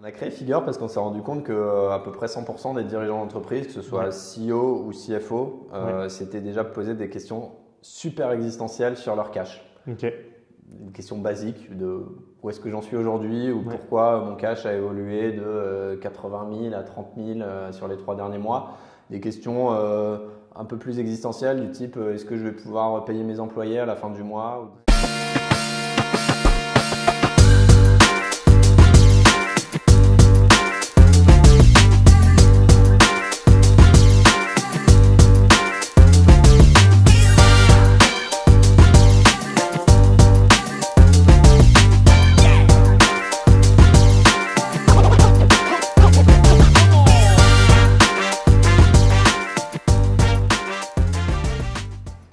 On a créé Figure parce qu'on s'est rendu compte que à peu près 100% des dirigeants d'entreprise, que ce soit CEO ou CFO, s'étaient déjà posé des questions super existentielles sur leur cash. Une question basique de où est-ce que j'en suis aujourd'hui ou pourquoi mon cash a évolué de 80 000 à 30 000 sur les 3 derniers mois. Des questions un peu plus existentielles du type est-ce que je vais pouvoir payer mes employés à la fin du mois?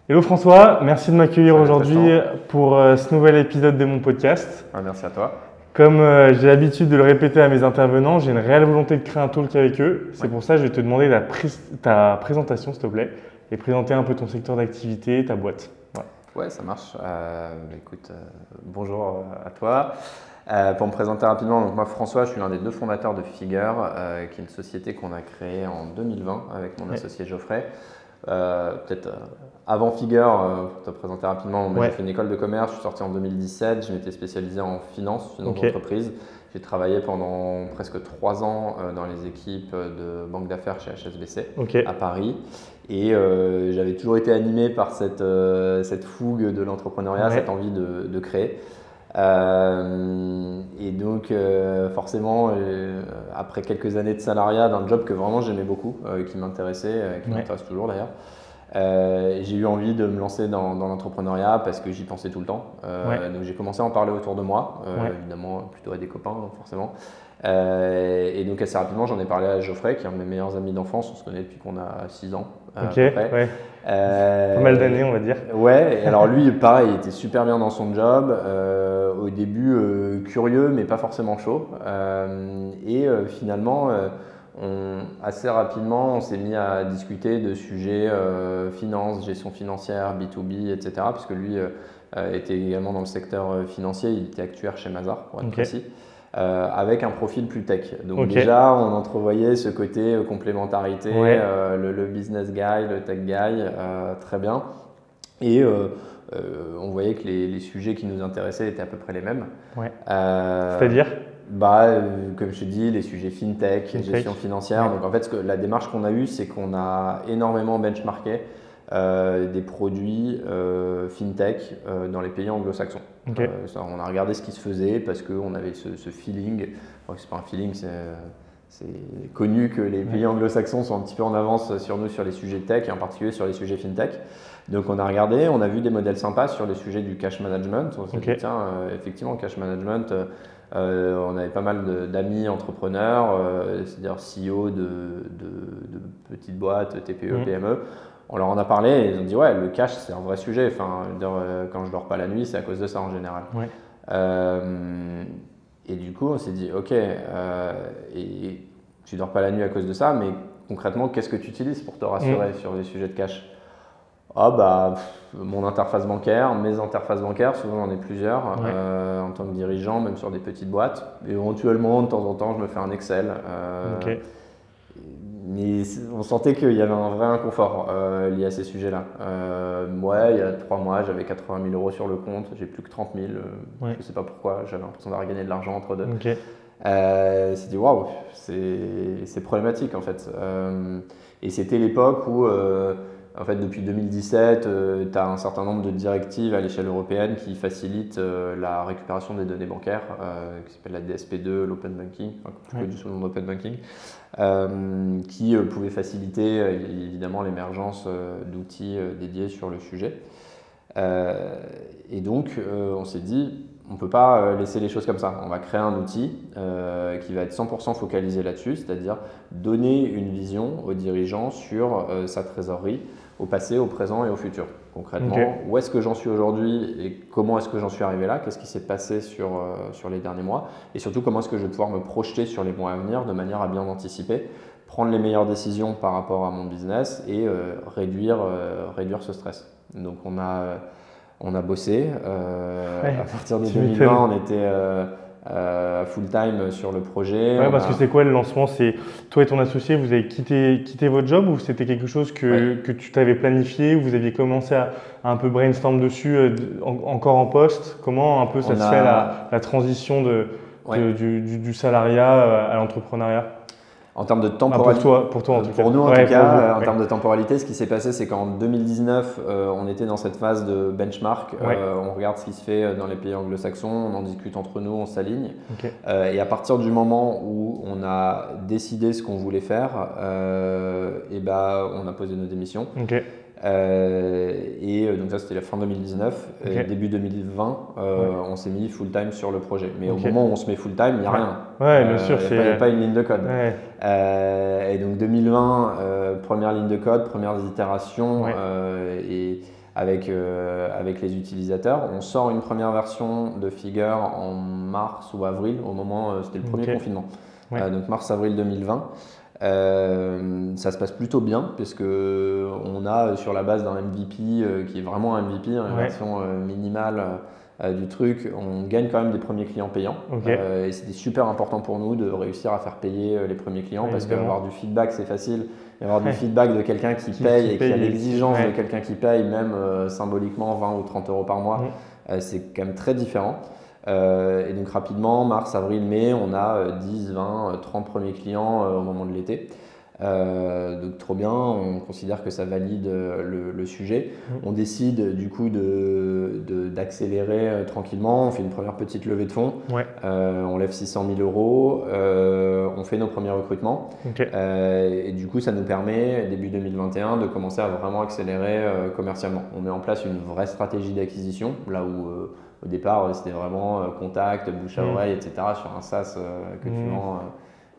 Hello François, merci de m'accueillir aujourd'hui pour ce nouvel épisode de mon podcast. Merci à toi. Comme j'ai l'habitude de le répéter à mes intervenants, j'ai une réelle volonté de créer un talk avec eux. C'est pour ça que je vais te demander ta présentation s'il te plaît et présenter un peu ton secteur d'activité, ta boîte. Ouais, ça marche. Écoute, bonjour à toi. Pour me présenter rapidement, donc moi François, je suis l'un des 2 fondateurs de Figure, qui est une société qu'on a créée en 2020 avec mon associé Geoffrey. Peut-être avant Figure, pour te présenter rapidement, j'ai fait une école de commerce, je suis sorti en 2017, je m'étais spécialisé en finance d'entreprise. J'ai travaillé pendant presque 3 ans dans les équipes de banque d'affaires chez HSBC à Paris. Et j'avais toujours été animé par cette fougue de l'entrepreneuriat, cette envie de créer. Et donc forcément après quelques années de salariat d'un job que vraiment j'aimais beaucoup, qui m'intéressait, qui m'intéresse toujours d'ailleurs, j'ai eu envie de me lancer dans l'entrepreneuriat parce que j'y pensais tout le temps. Donc j'ai commencé à en parler autour de moi, évidemment plutôt à des copains forcément. Et donc assez rapidement j'en ai parlé à Geoffrey qui est un de mes meilleurs amis d'enfance, on se connaît depuis qu'on a 6 ans. Pas mal d'années on va dire. Ouais, et alors lui pareil, il était super bien dans son job, au début curieux mais pas forcément chaud, et finalement assez rapidement on s'est mis à discuter de sujets finance, gestion financière, B2B, etc. parce que lui était également dans le secteur financier, il était actuaire chez Mazars pour être précis. Avec un profil plus tech. Donc déjà, on entrevoyait ce côté complémentarité, le business guy, le tech guy, très bien. Et on voyait que les sujets qui nous intéressaient étaient à peu près les mêmes. C'est-à-dire comme je te dis, les sujets fintech, gestion financière. Donc en fait, la démarche qu'on a eue, c'est qu'on a énormément benchmarké des produits fintech dans les pays anglo-saxons. On a regardé ce qui se faisait parce qu'on avait ce feeling, c'est pas un feeling, c'est connu que les pays anglo-saxons sont un petit peu en avance sur nous sur les sujets tech et en particulier sur les sujets fintech. Donc on a regardé, on a vu des modèles sympas sur les sujets du cash management. On s'est dit tiens, effectivement cash management, on avait pas mal d'amis entrepreneurs, c'est-à-dire CEO de petites boîtes, TPE, PME. On leur en a parlé et ils ont dit ouais, le cash c'est un vrai sujet. Enfin, quand je dors pas la nuit, c'est à cause de ça en général. Et du coup, on s'est dit ok, et tu dors pas la nuit à cause de ça, mais concrètement, qu'est-ce que tu utilises pour te rassurer sur les sujets de cash? Mon interface bancaire, mes interfaces bancaires, souvent j'en ai plusieurs en tant que dirigeant, même sur des petites boîtes. Et éventuellement, de temps en temps, je me fais un Excel. Mais on sentait qu'il y avait un vrai inconfort lié à ces sujets-là. Il y a 3 mois, j'avais 80 000 euros sur le compte, j'ai plus que 30 000. Je ne sais pas pourquoi, j'avais l'impression d'avoir gagné de l'argent entre deux. C'est dit waouh, c'est problématique en fait. Et c'était l'époque où, en fait, depuis 2017, tu as un certain nombre de directives à l'échelle européenne qui facilitent la récupération des données bancaires, qui s'appelle la DSP2, l'Open Banking, plus connu sous le nom d'Open Banking, qui pouvait faciliter évidemment l'émergence d'outils dédiés sur le sujet. Et donc, on s'est dit, on ne peut pas laisser les choses comme ça. On va créer un outil qui va être 100% focalisé là-dessus, c'est-à-dire donner une vision aux dirigeants sur sa trésorerie au passé, au présent et au futur. Concrètement, où est-ce que j'en suis aujourd'hui et comment est-ce que j'en suis arrivé là? Qu'est-ce qui s'est passé sur les derniers mois? Et surtout, comment est-ce que je vais pouvoir me projeter sur les mois à venir de manière à bien anticiper, prendre les meilleures décisions par rapport à mon business et réduire ce stress. Donc, on a bossé. À partir de 2020, on était full-time sur le projet. Ouais, parce que c'est quoi le lancement? C'est toi et ton associé, vous avez quitté votre job ou c'était quelque chose que tu t'avais planifié, ou vous aviez commencé à un peu brainstorm dessus encore en poste? Comment un peu ça se fait la transition du salariat à l'entrepreneuriat? En termes de temporalité, pour toi en tout cas. Pour nous en tout cas, en termes de temporalité, ce qui s'est passé, c'est qu'en 2019, on était dans cette phase de benchmark. On regarde ce qui se fait dans les pays anglo-saxons, on en discute entre nous, on s'aligne. Et à partir du moment où on a décidé ce qu'on voulait faire, on a posé nos démissions. Donc ça, c'était la fin 2019. Début 2020, on s'est mis full-time sur le projet. Mais au moment où on se met full-time, il n'y a rien. Bien sûr. Il n'y a pas une ligne de code. Et donc 2020, première ligne de code, premières itérations et avec les utilisateurs. On sort une première version de Figure en mars ou avril, au moment, c'était le premier confinement. Donc mars-avril 2020. Ça se passe plutôt bien puisque on a sur la base d'un MVP qui est vraiment un MVP, une version minimale du truc, on gagne quand même des premiers clients payants. Et c'était super important pour nous de réussir à faire payer les premiers clients parce qu'avoir du feedback c'est facile, et avoir du feedback de quelqu'un qui paye et qui a l'exigence de quelqu'un qui paye, même symboliquement 20 ou 30 euros par mois, c'est quand même très différent. Et donc rapidement, mars, avril, mai, on a 10, 20, 30 premiers clients au moment de l'été. Donc trop bien, on considère que ça valide le sujet. On décide du coup d'accélérer tranquillement, on fait une première petite levée de fonds, on lève 600 000 euros, on fait nos premiers recrutements. Et du coup ça nous permet début 2021 de commencer à vraiment accélérer commercialement. On met en place une vraie stratégie d'acquisition, là où au départ c'était vraiment contact, bouche à oreille, etc. Sur un SaaS que tu vends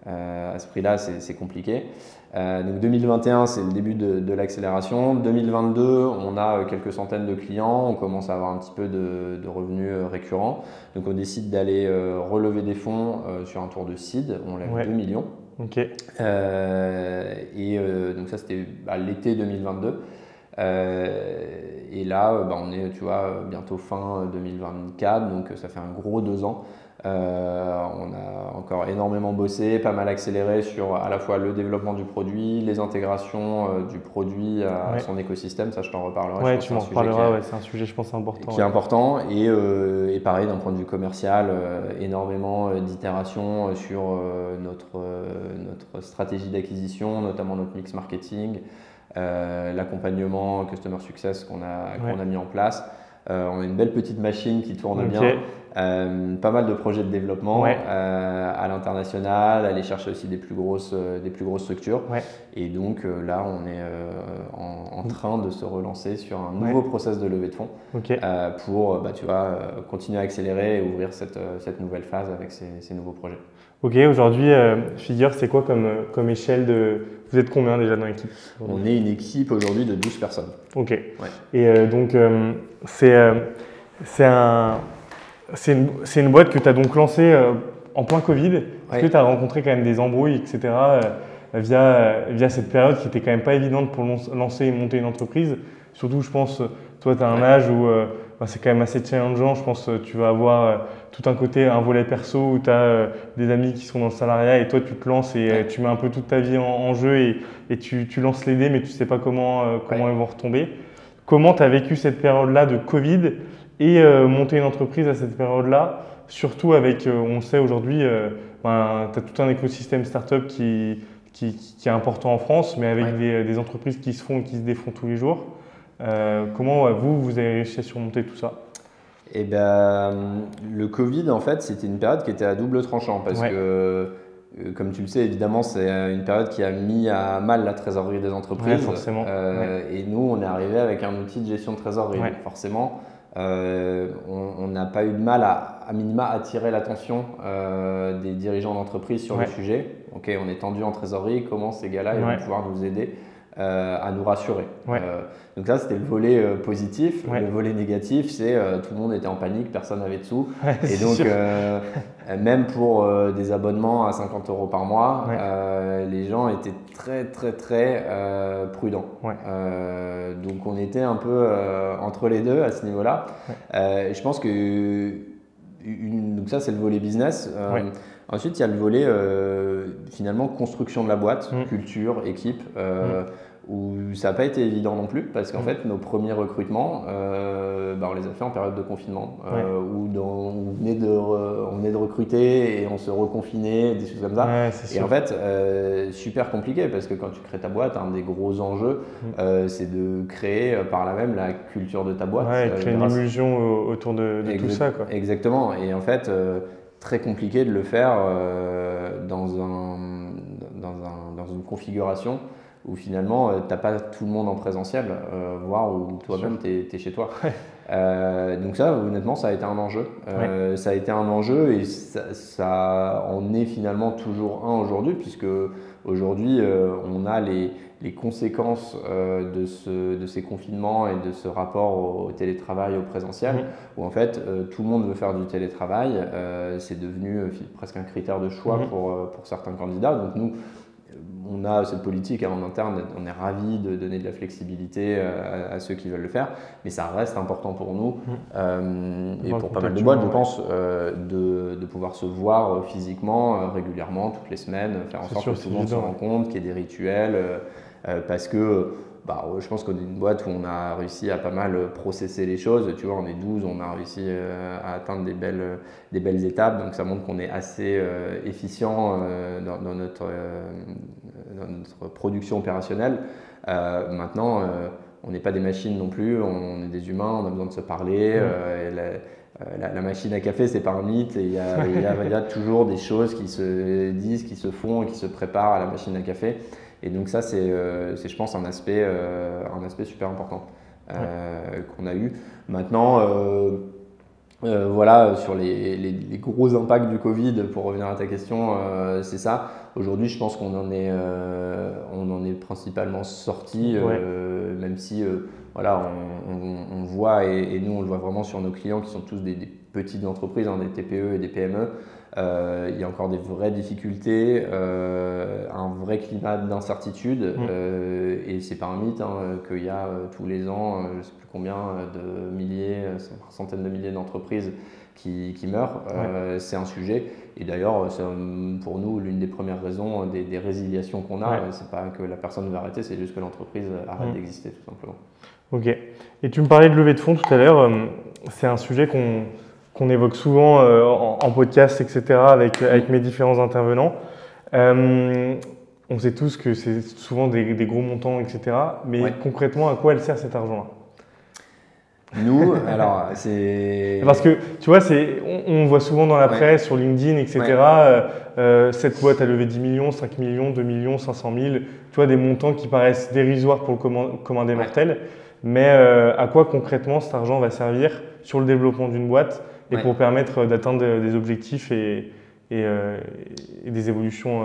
à ce prix-là, c'est compliqué. Donc 2021, c'est le début de l'accélération. 2022, on a quelques centaines de clients, on commence à avoir un petit peu de revenus récurrents. Donc on décide d'aller relever des fonds sur un tour de seed, on lève 2 millions. Donc ça, c'était l'été 2022. Et là, on est, tu vois, bientôt fin 2024, donc ça fait un gros 2 ans. On a encore énormément bossé, pas mal accéléré sur à la fois le développement du produit, les intégrations du produit à son écosystème, ça je t'en reparlerai. Tu m'en reparleras, c'est un sujet je pense important. Qui est important et pareil d'un point de vue commercial, énormément d'itérations sur notre stratégie d'acquisition, notamment notre mix marketing, l'accompagnement Customer Success qu'on a mis en place. On a une belle petite machine qui tourne bien. Pas mal de projets de développement à l'international, aller chercher aussi des plus grosses structures. Et donc là, on est en train de se relancer sur un nouveau process de levée de fonds pour continuer à accélérer et ouvrir cette nouvelle phase avec ces nouveaux projets. Aujourd'hui, Figure, c'est quoi comme échelle de… Vous êtes combien déjà dans l'équipe? On est une équipe aujourd'hui de 12 personnes. Et donc, c'est une boîte que tu as donc lancée en plein Covid. Est-ce que tu as rencontré quand même des embrouilles, etc. via cette période qui était quand même pas évidente pour lancer et monter une entreprise? Surtout, je pense, toi, tu as un âge où c'est quand même assez challengeant. Je pense que tu vas avoir tout un côté, un volet perso où tu as des amis qui sont dans le salariat et toi, tu te lances et tu mets un peu toute ta vie en jeu et tu lances les dés, mais tu ne sais pas comment ils vont retomber. Comment tu as vécu cette période-là de Covid et monter une entreprise à cette période-là, surtout avec, on sait aujourd'hui, tu as tout un écosystème startup qui est important en France, mais avec des entreprises qui se font et qui se défont tous les jours. Comment vous avez réussi à surmonter tout ça? Le Covid, en fait, c'était une période qui était à double tranchant parce que, comme tu le sais, évidemment, c'est une période qui a mis à mal la trésorerie des entreprises. Forcément. Et nous, on est arrivé avec un outil de gestion de trésorerie. Donc forcément, on n'a pas eu de mal à minima attirer l'attention des dirigeants d'entreprise sur le sujet. On est tendu en trésorerie, comment ces gars-là ils vont pouvoir nous aider à nous rassurer. Donc ça, c'était le volet positif. Le volet négatif, c'est tout le monde était en panique, personne n'avait de sous. Et donc, même pour des abonnements à 50 euros par mois, les gens étaient très, très, très prudents. Donc, on était un peu entre les deux à ce niveau-là. Je pense que donc ça, c'est le volet business. Ensuite, il y a le volet finalement construction de la boîte, culture, équipe, où ça n'a pas été évident non plus parce qu'en fait, nos premiers recrutements, on les a fait en période de confinement, où on venait de recruter et on se reconfinait, des choses comme ça. Et en fait, super compliqué parce que quand tu crées ta boîte, un des gros enjeux, c'est de créer par là même la culture de ta boîte. Créer une illusion autour de tout ça, quoi. Exactement. Et en fait, très compliqué de le faire dans une configuration où finalement tu n'as pas tout le monde en présentiel, voire où toi-même tu es chez toi. Donc ça, honnêtement, ça a été un enjeu. Ça a été un enjeu et ça en est finalement toujours un aujourd'hui, puisque aujourd'hui on a les conséquences de ces confinements et de ce rapport au télétravail, au présentiel, où en fait tout le monde veut faire du télétravail. C'est devenu presque un critère de choix pour certains candidats. Donc nous, on a cette politique en interne, on est ravis de donner de la flexibilité à ceux qui veulent le faire, mais ça reste important pour nous et pour pas mal de boîtes, je pense, de pouvoir se voir physiquement, régulièrement, toutes les semaines, faire en sorte que tout le monde se rencontre, qu'il y ait des rituels, parce que je pense qu'on est une boîte où on a réussi à pas mal processer les choses. Tu vois, on est 12, on a réussi à atteindre des belles étapes. Donc ça montre qu'on est assez efficient dans notre production opérationnelle. Maintenant, on n'est pas des machines non plus, on est des humains, on a besoin de se parler. La machine à café, c'est pas un mythe. Et il y a toujours des choses qui se disent, qui se font et qui se préparent à la machine à café. Et donc ça, c'est je pense, un aspect super important qu'on a eu. Maintenant, voilà, sur les gros impacts du Covid, pour revenir à ta question, c'est ça. Aujourd'hui, je pense qu'on en est principalement sorti, même si voilà, on voit, et nous on le voit vraiment sur nos clients qui sont tous des petites entreprises, des TPE et des PME. Il y a encore des vraies difficultés, un vrai climat d'incertitude, et c'est pas un mythe qu'il y a tous les ans, je ne sais plus combien de milliers, centaines de milliers d'entreprises qui meurent. C'est un sujet, et d'ailleurs c'est pour nous l'une des premières raisons des résiliations qu'on a. C'est pas que la personne va arrêter, c'est juste que l'entreprise arrête d'exister tout simplement. Ok, et tu me parlais de levée de fonds tout à l'heure, c'est un sujet qu'on évoque souvent en podcast, etc., avec mes différents intervenants. On sait tous que c'est souvent des gros montants, etc. Mais concrètement, à quoi elle sert cet argent-là? Nous, alors, c'est… Parce que, tu vois, on voit souvent dans la presse, sur LinkedIn, etc., cette boîte a levé 10 millions, 5 millions, 2 millions, 500 000, tu vois, des montants qui paraissent dérisoires pour le commun des mortels. Mais à quoi concrètement cet argent va servir sur le développement d'une boîte et pour permettre d'atteindre des objectifs et des évolutions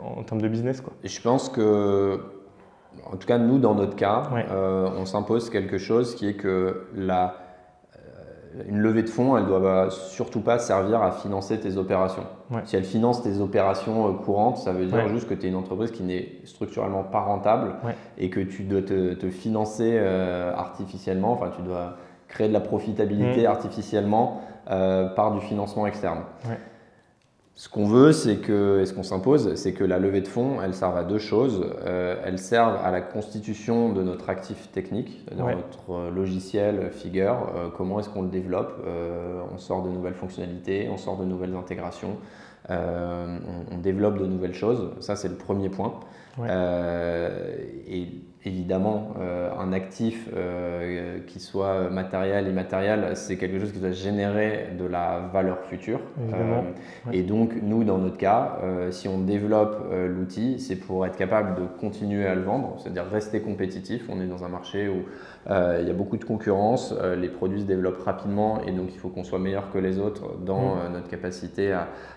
en termes de business, quoi. Je pense que, en tout cas, nous, dans notre cas, on s'impose quelque chose qui est que une levée de fonds, elle ne doit surtout pas servir à financer tes opérations. Si elle finance tes opérations courantes, ça veut dire juste que tu es une entreprise qui n'est structurellement pas rentable et que tu dois te financer artificiellement, enfin tu dois créer de la profitabilité artificiellement par du financement externe. Ce qu'on veut, et ce qu'on s'impose, c'est que la levée de fonds, elle serve à deux choses. Elle serve à la constitution de notre actif technique, c'est-à-dire notre logiciel Figure. Comment est-ce qu'on le développe? On sort de nouvelles fonctionnalités, on sort de nouvelles intégrations, on développe de nouvelles choses. Ça, c'est le premier point. Et évidemment, un actif qui soit matériel, immatériel, c'est quelque chose qui doit générer de la valeur future. Et donc, nous, dans notre cas, si on développe l'outil, c'est pour être capable de continuer à le vendre, c'est-à-dire rester compétitif. On est dans un marché où il y a beaucoup de concurrence, les produits se développent rapidement et donc il faut qu'on soit meilleur que les autres dans notre capacité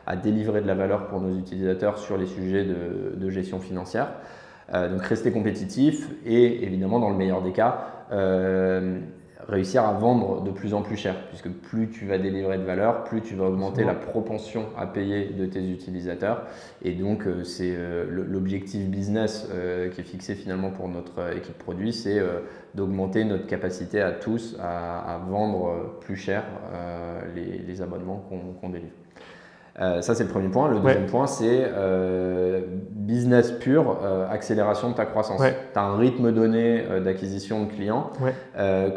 à délivrer de la valeur pour nos utilisateurs sur les sujets de gestion financière. Donc rester compétitif et évidemment dans le meilleur des cas réussir à vendre de plus en plus cher, puisque plus tu vas délivrer de valeur, plus tu vas augmenter la propension à payer de tes utilisateurs. Et donc, c'est l'objectif business qui est fixé finalement pour notre équipe produit, c'est d'augmenter notre capacité à tous à vendre plus cher les abonnements qu'on délivre. Ça, c'est le premier point. Le deuxième point, c'est business pur, accélération de ta croissance. Tu as un rythme donné d'acquisition de clients.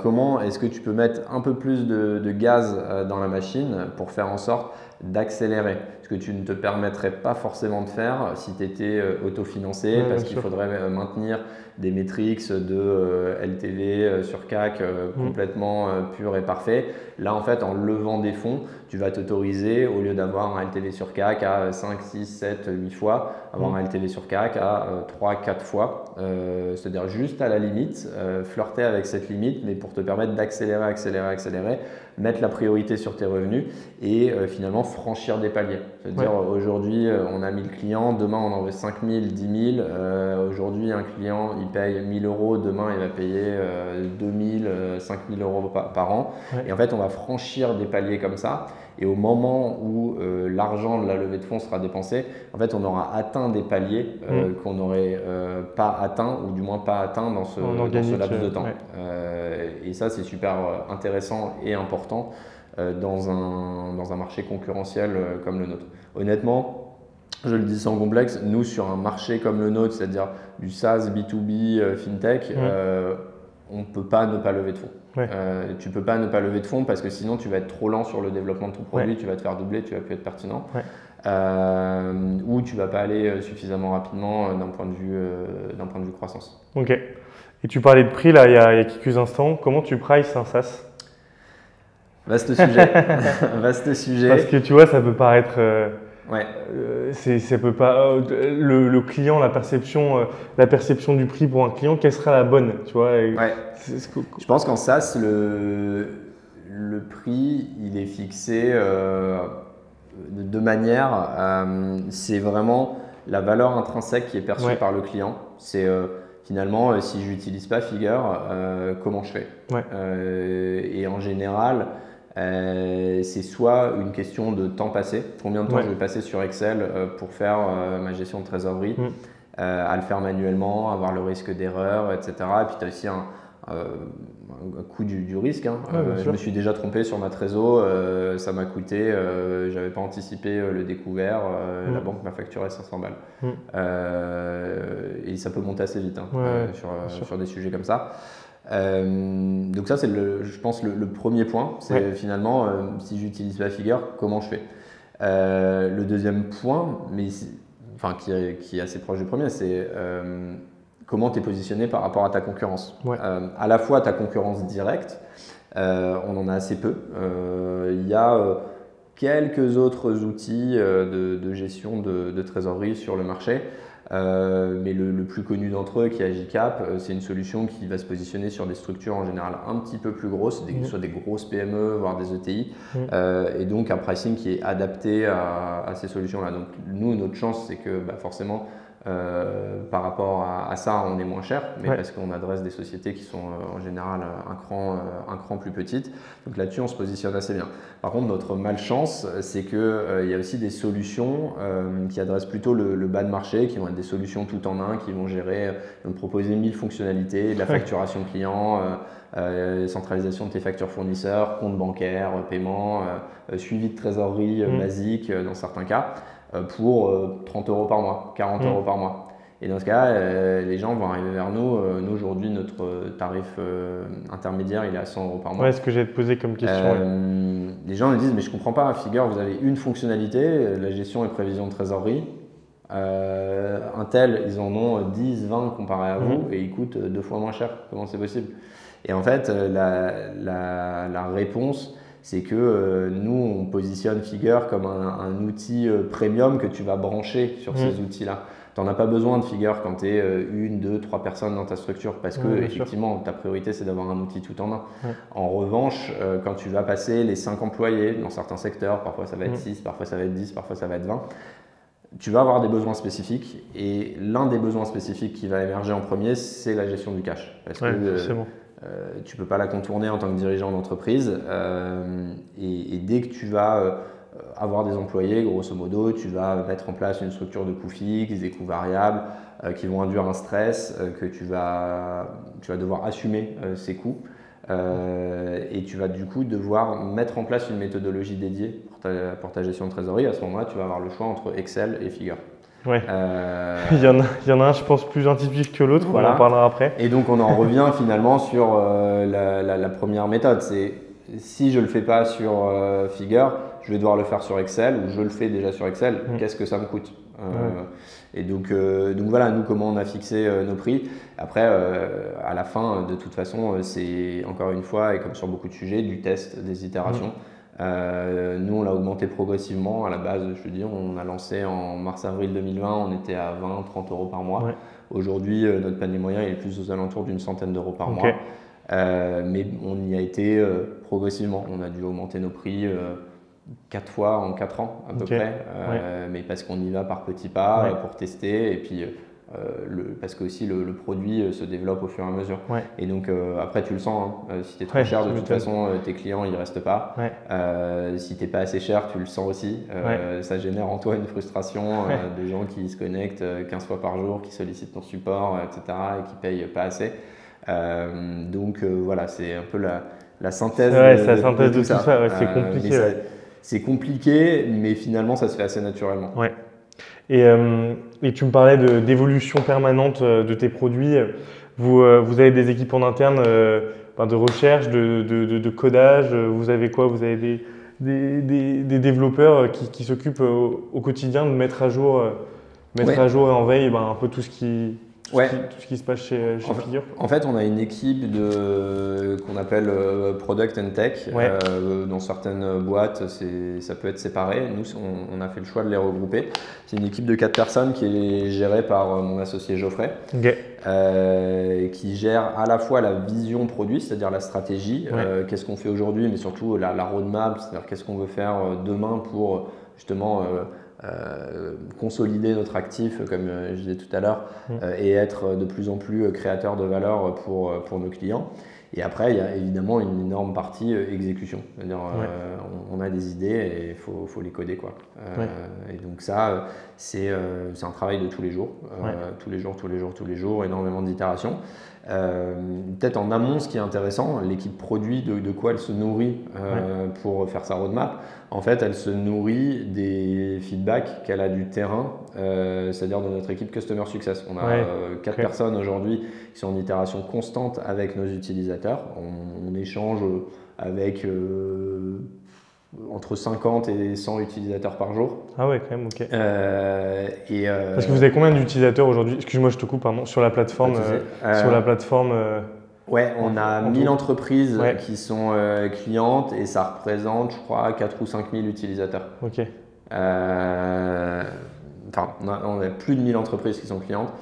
Comment est-ce que tu peux mettre un peu plus de gaz dans la machine pour faire en sorte d'accélérer, ce que tu ne te permettrais pas forcément de faire si tu étais autofinancé, parce qu'il faudrait maintenir des métriques de LTV sur CAC complètement pur et parfait. Là, en fait, en levant des fonds, tu vas t'autoriser, au lieu d'avoir un LTV sur CAC à 5, 6, 7, 8 fois, avoir un LTV sur CAC à 3, 4 fois. C'est-à-dire juste à la limite, flirter avec cette limite, mais pour te permettre d'accélérer, accélérer, mettre la priorité sur tes revenus et finalement franchir des paliers. C'est-à-dire aujourd'hui, on a 1000 clients, demain on en veut 5000, 10 000. Aujourd'hui, un client, il paye 1000 euros, demain il va payer 2000, 5000 euros par an. Et en fait, on va franchir des paliers comme ça. Et au moment où l'argent de la levée de fonds sera dépensé, en fait, on aura atteint des paliers qu'on n'aurait pas atteints, ou du moins pas atteints dans ce laps de temps. Et ça, c'est super intéressant et important dans un marché concurrentiel comme le nôtre. Honnêtement, je le dis sans complexe, nous, sur un marché comme le nôtre, c'est-à-dire du SaaS, B2B, FinTech, on ne peut pas ne pas lever de fonds. Tu ne peux pas ne pas lever de fonds parce que sinon tu vas être trop lent sur le développement de ton produit, tu vas te faire doubler, tu ne vas plus être pertinent. Ou tu ne vas pas aller suffisamment rapidement d'un point de vue croissance. Ok. Et tu parlais de prix là, il y a quelques instants. Comment tu prices un SaaS? Vaste sujet. Vaste sujet. Parce que tu vois, ça peut paraître… ça peut pas, le client, la perception du prix pour un client, quelle sera la bonne, tu vois? Je pense qu'en SaaS, le prix, il est fixé de deux manières. C'est vraiment la valeur intrinsèque qui est perçue par le client. C'est finalement, si je n'utilise pas Figure, comment je fais? Et en général, c'est soit une question de temps passé, combien de temps je vais passer sur Excel pour faire ma gestion de trésorerie, à le faire manuellement, avoir le risque d'erreur, etc. Et puis tu as aussi un coût du risque. Je me suis déjà trompé sur ma trésor, ça m'a coûté, je n'avais pas anticipé le découvert, la banque m'a facturé 500 balles. Et ça peut monter assez vite sur des sujets comme ça. Donc ça, c'est je pense le premier point, c'est finalement si j'utilise pas Figure, comment je fais? Le deuxième point, qui est assez proche du premier, c'est comment tu es positionné par rapport à ta concurrence. À la fois ta concurrence directe, on en a assez peu. Il y a quelques autres outils de gestion de trésorerie sur le marché. Mais le plus connu d'entre eux, qui est Agicap, c'est une solution qui va se positionner sur des structures en général un petit peu plus grosses, soit des grosses PME, voire des ETI, et donc un pricing qui est adapté à ces solutions-là. Donc nous, notre chance, c'est que forcément, par rapport à ça, on est moins cher, mais parce qu'on adresse des sociétés qui sont en général un cran plus petites. Donc là-dessus, on se positionne assez bien. Par contre, notre malchance, c'est qu'il y a aussi des solutions qui adressent plutôt le bas de marché, qui vont être des solutions tout en un, qui vont proposer 1000 fonctionnalités, de la facturation client, centralisation de tes factures fournisseurs, compte bancaire, paiement, suivi de trésorerie basique dans certains cas, pour 30 euros par mois, 40 euros par mois. Et dans ce cas, les gens vont arriver vers nous. Nous, aujourd'hui, notre tarif intermédiaire, il est à 100 euros par mois. Ouais, ce que j'ai te posé comme question. Les gens me disent, mais je ne comprends pas, Figure, vous avez une fonctionnalité, la gestion et prévision de trésorerie. Un tel, ils en ont 10, 20 comparé à vous et ils coûtent 2 fois moins cher. Comment c'est possible? Et en fait, la réponse, c'est que nous, on positionne Figure comme un outil premium que tu vas brancher sur ces outils-là. Tu n'en as pas besoin de Figure quand tu es 1, 2, 3 personnes dans ta structure parce que effectivement, ta priorité, c'est d'avoir un outil tout en un. En revanche, quand tu vas passer les 5 employés dans certains secteurs, parfois ça va être 6, parfois ça va être 10, parfois ça va être 20, tu vas avoir des besoins spécifiques et l'un des besoins spécifiques qui va émerger en premier, c'est la gestion du cash. Parce que tu ne peux pas la contourner en tant que dirigeant d'entreprise. Et dès que tu vas avoir des employés, grosso modo, tu vas mettre en place une structure de coûts fixes, des coûts variables qui vont induire un stress, que tu vas devoir assumer ces coûts. Et tu vas du coup devoir mettre en place une méthodologie dédiée pour ta gestion de trésorerie. À ce moment-là, tu vas avoir le choix entre Excel et Figure. Ouais. Il y en a un, je pense, plus intuitif que l'autre, voilà. On en parlera après. Et donc on en revient finalement sur la première méthode. C'est si je ne le fais pas sur Figure, je vais devoir le faire sur Excel, ou je le fais déjà sur Excel, qu'est-ce que ça me coûte Et donc voilà, nous, comment on a fixé nos prix. Après, à la fin, de toute façon, c'est encore une fois, et comme sur beaucoup de sujets, du test, des itérations. Nous, on l'a augmenté progressivement. À la base, je veux dire, on a lancé en mars-avril 2020, on était à 20-30 euros par mois. Aujourd'hui, notre panier moyen il est plus aux alentours d'une centaine d'euros par mois. Mais on y a été progressivement. On a dû augmenter nos prix 4 fois en 4 ans à peu près, mais parce qu'on y va par petits pas pour tester, et puis parce que aussi le produit se développe au fur et à mesure. Et donc après tu le sens, si tu es trop cher, de toute façon tes clients ils restent pas. Si tu n'es pas assez cher, tu le sens aussi. Ça génère en toi une frustration des gens qui se connectent 15 fois par jour, qui sollicitent ton support, etc. et qui payent pas assez. Donc voilà, c'est un peu la synthèse de tout ça. C'est compliqué. C'est compliqué, mais finalement, ça se fait assez naturellement. Et tu me parlais d'évolution permanente de tes produits. Vous avez des équipes en interne de recherche, de codage. Vous avez quoi? Vous avez des développeurs qui s'occupent au quotidien de mettre à jour et en veille un peu tout ce qui se passe chez Figure. En fait, on a une équipe qu'on appelle Product and Tech. Dans certaines boîtes, ça peut être séparé. Nous, on a fait le choix de les regrouper. C'est une équipe de 4 personnes qui est gérée par mon associé Geoffrey, qui gère à la fois la vision produit, c'est-à-dire la stratégie, qu'est-ce qu'on fait aujourd'hui, mais surtout la roadmap, c'est-à-dire qu'est-ce qu'on veut faire demain pour justement consolider notre actif, comme je disais tout à l'heure, et être de plus en plus créateur de valeur pour nos clients. Et après, il y a évidemment une énorme partie exécution. C'est-à-dire, on a des idées et il faut les coder, quoi. Et donc ça, c'est un travail de tous les jours, tous les jours, énormément d'itérations. Peut-être en amont, ce qui est intéressant, l'équipe produit, de quoi elle se nourrit pour faire sa roadmap. En fait, elle se nourrit des feedbacks qu'elle a du terrain, c'est-à-dire de notre équipe Customer Success. On a 4 personnes aujourd'hui qui sont en itération constante avec nos utilisateurs. On échange avec entre 50 et 100 utilisateurs par jour. Ah ouais, quand même, ok. Parce que vous avez combien d'utilisateurs aujourd'hui? Excuse-moi, je te coupe, pardon, sur la plateforme. On a 1000 entreprises qui sont clientes, et ça représente, je crois, 4 ou 5 000 utilisateurs. Ok. On a plus de 1000 entreprises qui sont clientes,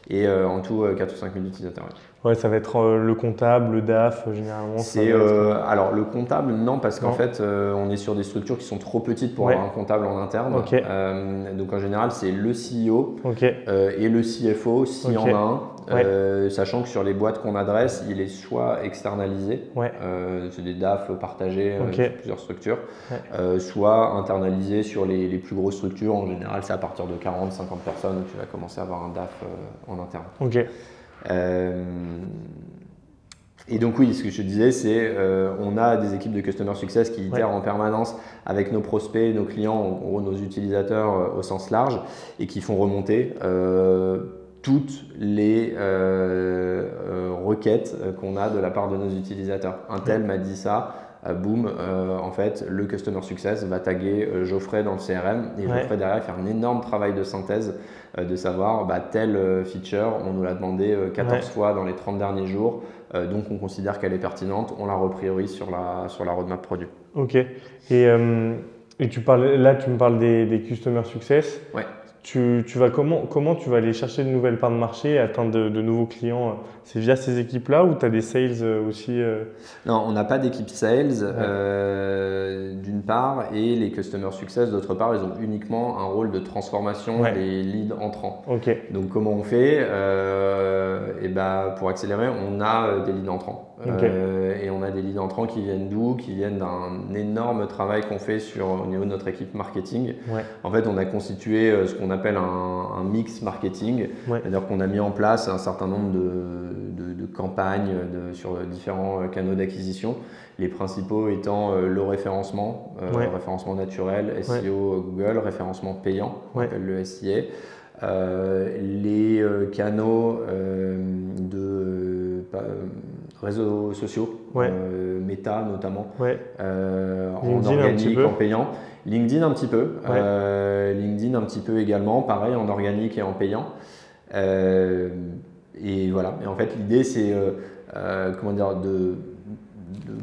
et en tout 4 ou 5 000 utilisateurs. Ouais, ça va être le comptable, le DAF, généralement. Alors le comptable, non, parce qu'en fait, on est sur des structures qui sont trop petites pour avoir un comptable en interne. Donc en général, c'est le CEO et le CFO, s'il y en a un. Sachant que sur les boîtes qu'on adresse, il est soit externalisé, c'est des DAF partagés sur plusieurs structures, soit internalisé sur les plus grosses structures. En général, c'est à partir de 40-50 personnes où tu vas commencer à avoir un DAF en interne. Et donc oui, ce que je te disais, c'est on a des équipes de Customer Success qui itèrent en permanence avec nos prospects, nos clients, en gros nos utilisateurs au sens large, et qui font remonter toutes les requêtes qu'on a de la part de nos utilisateurs. Un tel m'a dit ça, boum, en fait, le Customer Success va taguer Geoffrey dans le CRM, et Geoffrey derrière faire un énorme travail de synthèse de savoir telle feature, on nous l'a demandé 14 fois dans les 30 derniers jours, donc on considère qu'elle est pertinente, on la repriorise sur la roadmap produit. Ok. Et tu me parles des Customer Success. Tu vas comment tu vas aller chercher de nouvelles parts de marché et atteindre de nouveaux clients? C'est via ces équipes-là, ou tu as des sales aussi? Non, on n'a pas d'équipe sales d'une part, et les Customer Success d'autre part, ils ont uniquement un rôle de transformation des leads entrants. Donc comment on fait? et bah, pour accélérer, on a des leads entrants. Et on a des leads entrants qui viennent d'où? Qui viennent d'un énorme travail qu'on fait au niveau de notre équipe marketing. En fait, on a constitué ce qu'on appelle un mix marketing. C'est-à-dire qu'on a mis en place un certain nombre de campagnes sur différents canaux d'acquisition. Les principaux étant le référencement, référencement naturel, SEO Google, référencement payant, on appelle le SIA. Les canaux de réseaux sociaux, Meta notamment, en organique, en payant. LinkedIn un petit peu, LinkedIn un petit peu également, pareil en organique et en payant. Et voilà. Et en fait, l'idée c'est de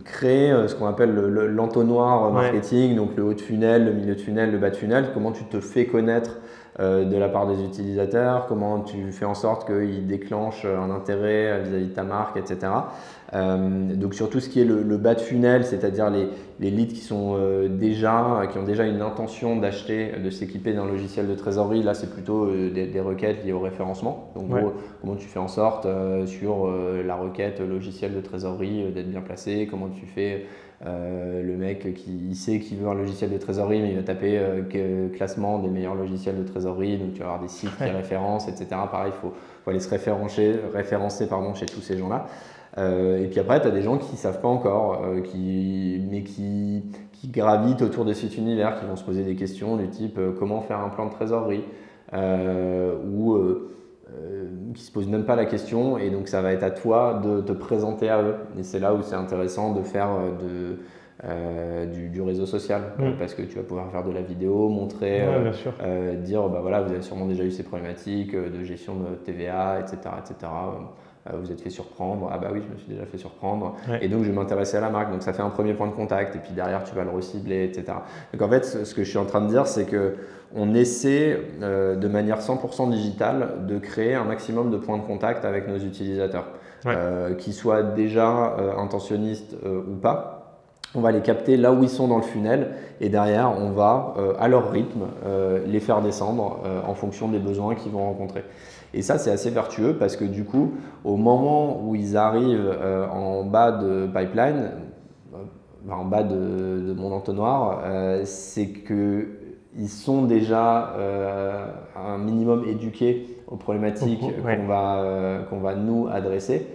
créer ce qu'on appelle l'entonnoir marketing, donc le haut de funnel, le milieu de funnel, le bas de funnel. Comment tu te fais connaître de la part des utilisateurs, comment tu fais en sorte qu'ils déclenchent un intérêt vis-à-vis de ta marque, etc. Donc sur tout ce qui est le bas de funnel, c'est-à-dire les leads qui ont déjà une intention d'acheter, de s'équiper d'un logiciel de trésorerie, là c'est plutôt des requêtes liées au référencement. Donc gros, comment tu fais en sorte sur la requête logiciel de trésorerie d'être bien placé, comment tu fais le mec qui sait qu'il veut un logiciel de trésorerie, mais il va taper classement des meilleurs logiciels de trésorerie, donc tu vas avoir des sites qui référencent, etc. Pareil, il faut aller se référencer chez tous ces gens-là. Et puis après, tu as des gens qui ne savent pas encore, mais qui gravitent autour de cet univers, qui vont se poser des questions du type comment faire un plan de trésorerie, ou qui ne se posent même pas la question, et donc ça va être à toi de te présenter à eux. Et c'est là où c'est intéressant de faire du réseau social, parce que tu vas pouvoir faire de la vidéo, montrer, dire bah voilà, vous avez sûrement déjà eu ces problématiques de gestion de TVA, etc. etc. Vous êtes fait surprendre, ah bah oui, je me suis déjà fait surprendre, et donc je vais m'intéresser à la marque, donc ça fait un premier point de contact, et puis derrière tu vas le recibler, etc. Donc en fait, ce que je suis en train de dire, c'est qu'on essaie de manière 100% digitale de créer un maximum de points de contact avec nos utilisateurs, qu'ils soient déjà intentionnistes ou pas. On va les capter là où ils sont dans le funnel, et derrière on va à leur rythme les faire descendre en fonction des besoins qu'ils vont rencontrer. Et ça, c'est assez vertueux parce que du coup, au moment où ils arrivent en bas de pipeline, en bas de mon entonnoir, c'est qu'ils sont déjà un minimum éduqués aux problématiques qu'on va nous adresser.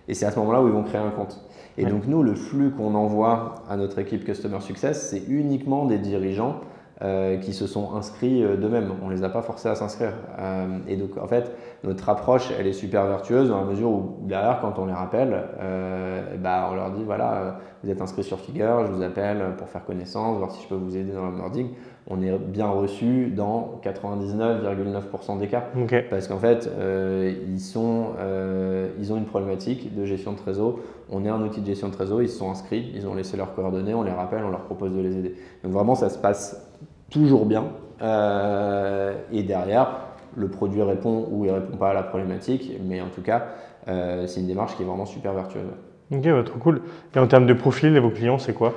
Et c'est à ce moment-là où ils vont créer un compte. Et donc nous, le flux qu'on envoie à notre équipe Customer Success, c'est uniquement des dirigeants qui se sont inscrits d'eux-mêmes. On ne les a pas forcés à s'inscrire. Et donc, en fait, notre approche, elle est super vertueuse dans la mesure où, derrière, quand on les rappelle, on leur dit, voilà, vous êtes inscrits sur Figure, je vous appelle pour faire connaissance, voir si je peux vous aider dans l'onboarding. On est bien reçu dans 99,9% des cas. Parce qu'en fait, ils ont une problématique de gestion de trésor. On est un outil de gestion de trésor, ils se sont inscrits, ils ont laissé leurs coordonnées, on les rappelle, on leur propose de les aider. Donc vraiment, ça se passe toujours bien. Et derrière, le produit répond ou il ne répond pas à la problématique, mais en tout cas, c'est une démarche qui est vraiment super vertueuse. Ok, trop cool. Et en termes de profil, vos clients, c'est quoi?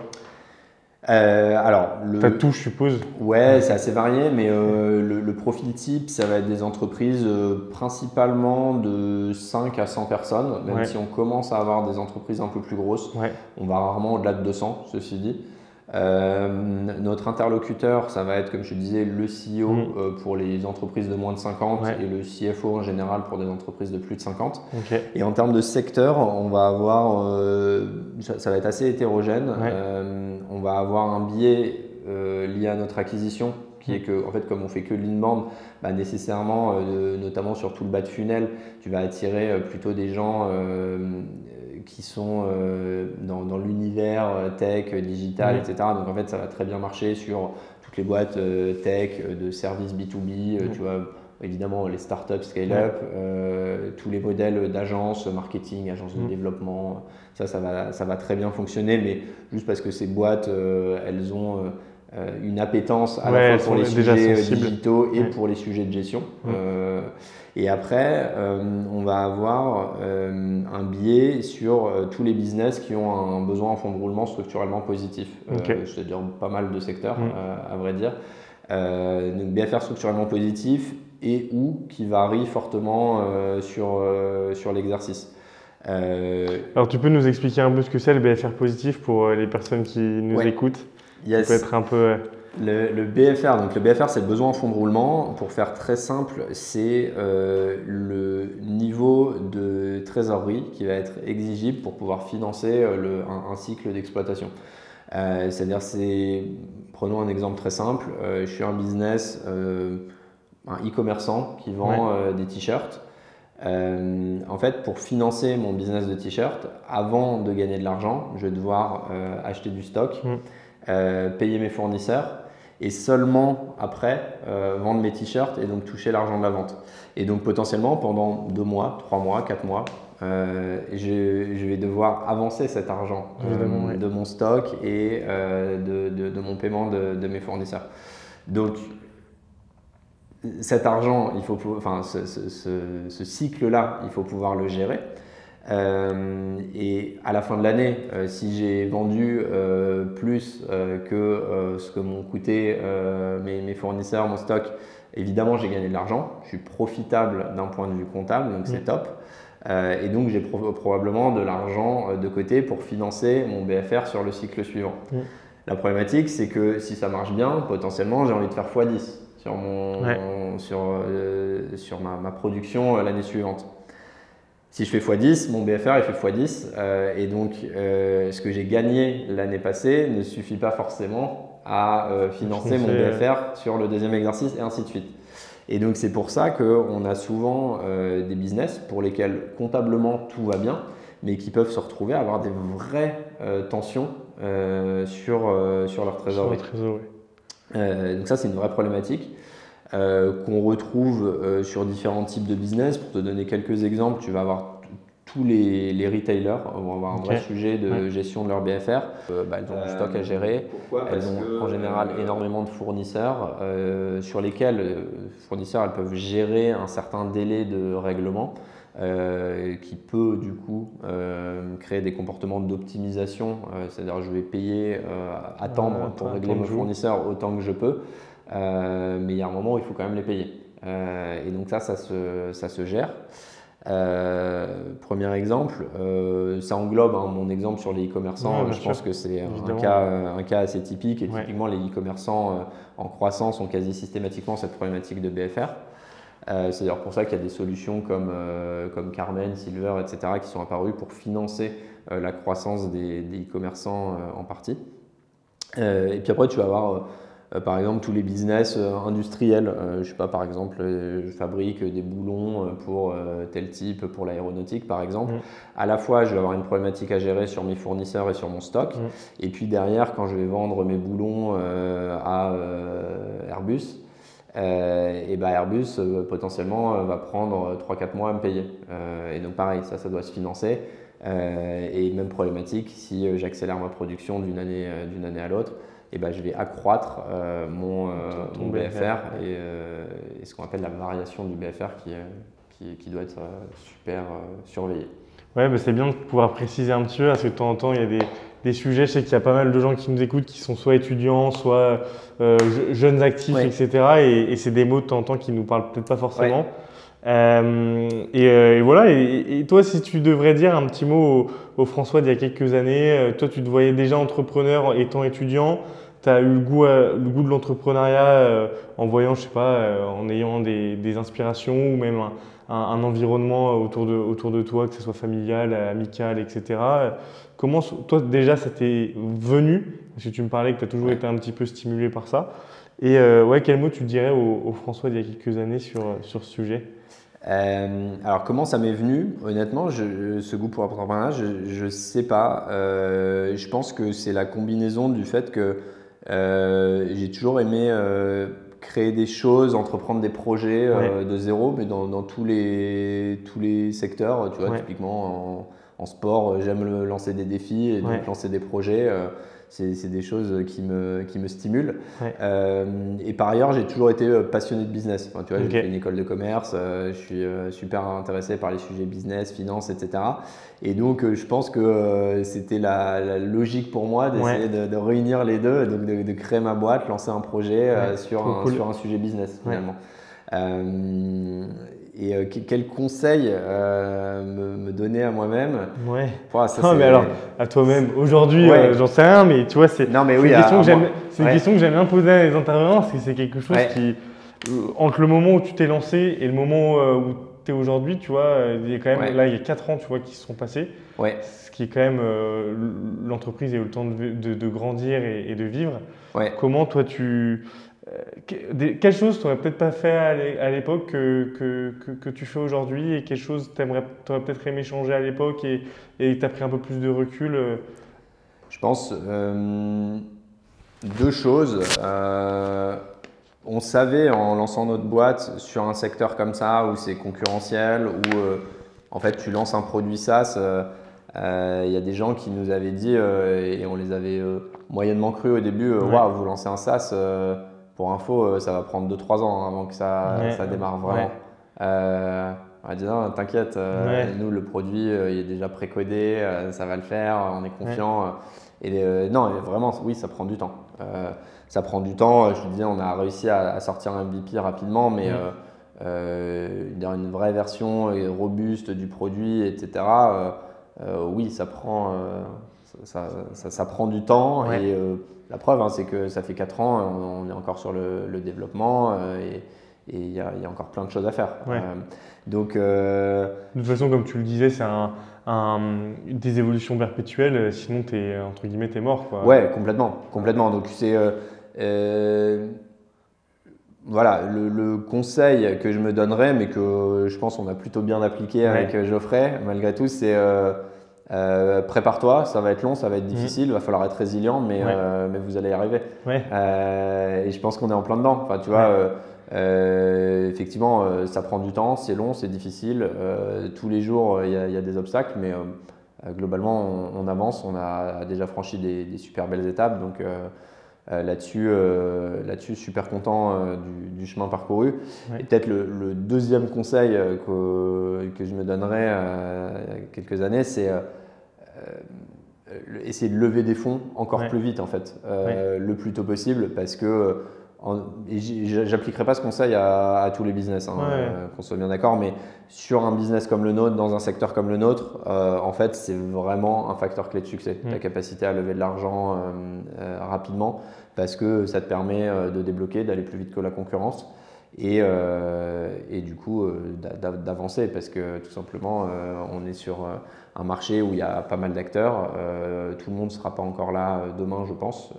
T'as tout, je suppose. Ouais, c'est assez varié, mais le profil type, ça va être des entreprises principalement de 5 à 100 personnes, même si on commence à avoir des entreprises un peu plus grosses. On va rarement au-delà de 200, ceci dit. Notre interlocuteur, ça va être, comme je te disais, le CEO pour les entreprises de moins de 50 et le CFO en général pour des entreprises de plus de 50. Et en termes de secteur, on va avoir, ça va être assez hétérogène. On va avoir un biais lié à notre acquisition qui est que, en fait, comme on fait que l'inbound, nécessairement, notamment sur tout le bas de funnel, tu vas attirer plutôt des gens qui sont dans l'univers tech, digital, etc. Donc en fait, ça va très bien marcher sur toutes les boîtes tech, de services B2B, tu vois, évidemment les startups scale-up, tous les modèles d'agences, marketing, agences de développement, ça va très bien fonctionner, mais juste parce que ces boîtes, elles ont une appétence à la fois pour les sujets digitaux et pour les sujets de gestion. Et après, on va avoir un biais sur tous les business qui ont un besoin en fonds de roulement structurellement positif. C'est-à-dire pas mal de secteurs, à vrai dire. Donc BFR structurellement positif, et ou qui varient fortement sur l'exercice. Alors tu peux nous expliquer un peu ce que c'est le BFR positif pour les personnes qui nous écoutent? Yes. Ça peut être un peu… Le BFR, donc le BFR, c'est le besoin en fonds de roulement. Pour faire très simple, c'est le niveau de trésorerie qui va être exigible pour pouvoir financer un cycle d'exploitation. C'est-à-dire, prenons un exemple très simple, je suis un business, un e-commerçant qui vend des t-shirts. En fait, pour financer mon business de t-shirt, avant de gagner de l'argent, je vais devoir acheter du stock, payer mes fournisseurs et seulement après vendre mes t-shirts et donc toucher l'argent de la vente. Et donc potentiellement pendant 2 mois, 3 mois, 4 mois, je vais devoir avancer cet argent de mon stock et de mon paiement de mes fournisseurs. Donc cet argent, ce cycle-là, il faut pouvoir le gérer. Et à la fin de l'année, si j'ai vendu plus que ce que m'ont coûté mes fournisseurs, mon stock, évidemment j'ai gagné de l'argent, je suis profitable d'un point de vue comptable, donc c'est top. Et donc j'ai probablement de l'argent de côté pour financer mon BFR sur le cycle suivant. La problématique, c'est que si ça marche bien, potentiellement j'ai envie de faire x10 sur ma production l'année suivante. Si je fais x10, mon BFR il fait x10 et donc ce que j'ai gagné l'année passée ne suffit pas forcément à financer mon BFR sur le deuxième exercice et ainsi de suite. Et donc c'est pour ça qu'on a souvent des business pour lesquels comptablement tout va bien, mais qui peuvent se retrouver à avoir des vraies tensions sur leur trésorerie. Donc ça c'est une vraie problématique. Qu'on retrouve sur différents types de business. Pour te donner quelques exemples, tu vas avoir tous les retailers vont avoir un vrai sujet de gestion de leur BFR. Elles ont du stock à gérer. Elles ont en général énormément de fournisseurs sur lesquels elles peuvent gérer un certain délai de règlement qui peut du coup créer des comportements d'optimisation. C'est-à-dire je vais payer, attendre pour régler mes fournisseurs autant que je peux. Mais il y a un moment où il faut quand même les payer. Et donc ça se gère. Premier exemple, ça englobe mon exemple sur les e-commerçants. Je pense que c'est un cas assez typique. Et typiquement, les e-commerçants en croissance ont quasi systématiquement cette problématique de BFR. C'est d'ailleurs pour ça qu'il y a des solutions comme Carmen, Silver, etc. qui sont apparues pour financer la croissance des e-commerçants en partie. Et puis après, tu vas avoir par exemple tous les business industriels. Je sais pas, par exemple, je fabrique des boulons pour tel type, pour l'aéronautique par exemple. À la fois, je vais avoir une problématique à gérer sur mes fournisseurs et sur mon stock. Et puis derrière, quand je vais vendre mes boulons à Airbus, Airbus potentiellement va prendre 3-4 mois à me payer. Et donc pareil, ça doit se financer. Et même problématique, si j'accélère ma production d'une année à l'autre, je vais accroître mon BFR et ce qu'on appelle la variation du BFR qui doit être super surveillée. Ouais, c'est bien de pouvoir préciser un petit peu parce que de temps en temps, il y a des sujets. Je sais qu'il y a pas mal de gens qui nous écoutent qui sont soit étudiants, soit jeunes actifs, etc. Et c'est des mots de temps en temps qui nous parlent peut-être pas forcément. Et voilà. Et toi, si tu devrais dire un petit mot au François d'il y a quelques années, toi, tu te voyais déjà entrepreneur étant étudiant. Tu as eu le goût de l'entrepreneuriat en voyant, je sais pas, en ayant des inspirations ou même un environnement autour de toi, que ce soit familial, amical, etc. Comment, toi, déjà, ça t'est venu? Parce que tu me parlais que tu as toujours été un petit peu stimulé par ça. Et quel mot tu dirais au François d'il y a quelques années sur ce sujet? Alors comment ça m'est venu? Honnêtement, ce goût pour l'entrepreneuriat, je sais pas. Je pense que c'est la combinaison du fait que j'ai toujours aimé créer des choses, entreprendre des projets de zéro, mais dans tous les secteurs. Tu vois, typiquement en sport, j'aime lancer des défis et donc lancer des projets. C'est des choses qui me stimulent. Et par ailleurs, j'ai toujours été passionné de business. Enfin, tu vois, j'ai fait une école de commerce, je suis super intéressé par les sujets business, finance, etc. Et donc, je pense que c'était la logique pour moi d'essayer de réunir les deux, donc de créer ma boîte, lancer un projet sur un sujet business finalement. Quel conseil me donner à moi-même? Ouais. Ça, non, mais alors, à toi-même, aujourd'hui, j'en sais rien, mais tu vois, c'est une question que j'aime bien poser à les intervenants, parce que c'est quelque chose qui, entre le moment où tu t'es lancé et le moment où tu es aujourd'hui, tu vois, il y a quand même, là, il y a 4 ans, tu vois, qui se sont passés. Ce qui est quand même, l'entreprise a eu le temps de grandir et de vivre. Comment, toi, quelle chose tu n'aurais peut-être pas fait à l'époque que tu fais aujourd'hui, et quelle chose tu aurais peut-être aimé changer à l'époque et tu as pris un peu plus de recul? Je pense 2 choses. On savait en lançant notre boîte sur un secteur comme ça où c'est concurrentiel, où en fait tu lances un produit SaaS, y a des gens qui nous avaient dit et on les avait moyennement cru au début, waouh, vous lancez un SaaS, pour info, ça va prendre 2-3 ans avant que ça démarre vraiment. On a dit non, t'inquiète, nous le produit il est déjà précodé, ça va le faire, on est confiant. Non, vraiment, oui, ça prend du temps. Ça prend du temps. Je te disais, on a réussi à sortir un MVP rapidement, mais dans une vraie version robuste du produit, etc. Oui, ça prend du temps. Et la preuve, c'est que ça fait 4 ans, on est encore sur le développement et il y a encore plein de choses à faire. Donc, de toute façon, comme tu le disais, c'est des évolutions perpétuelles, sinon entre guillemets, t'es mort, quoi. Ouais, complètement. Donc c'est voilà le conseil que je me donnerais, mais que je pense qu'on a plutôt bien appliqué avec Geoffrey, malgré tout, c'est prépare-toi, ça va être long, ça va être difficile, il va falloir être résilient, mais vous allez y arriver. Et je pense qu'on est en plein dedans. Enfin, tu vois. Effectivement, ça prend du temps, c'est long, c'est difficile. Tous les jours, il y a des obstacles, mais globalement, on avance. On a déjà franchi des super belles étapes. Donc là-dessus, super content du chemin parcouru. Et peut-être le deuxième conseil que je me donnerais il y a quelques années, c'est essayer de lever des fonds encore plus vite, en fait, le plus tôt possible, parce que j'appliquerai pas ce conseil à tous les business, qu'on soit bien d'accord, mais sur un business comme le nôtre, dans un secteur comme le nôtre, en fait, c'est vraiment un facteur clé de succès, ta capacité à lever de l'argent rapidement, parce que ça te permet de débloquer, d'aller plus vite que la concurrence et du coup d'avancer, parce que tout simplement on est sur un marché où il y a pas mal d'acteurs, tout le monde ne sera pas encore là demain, je pense,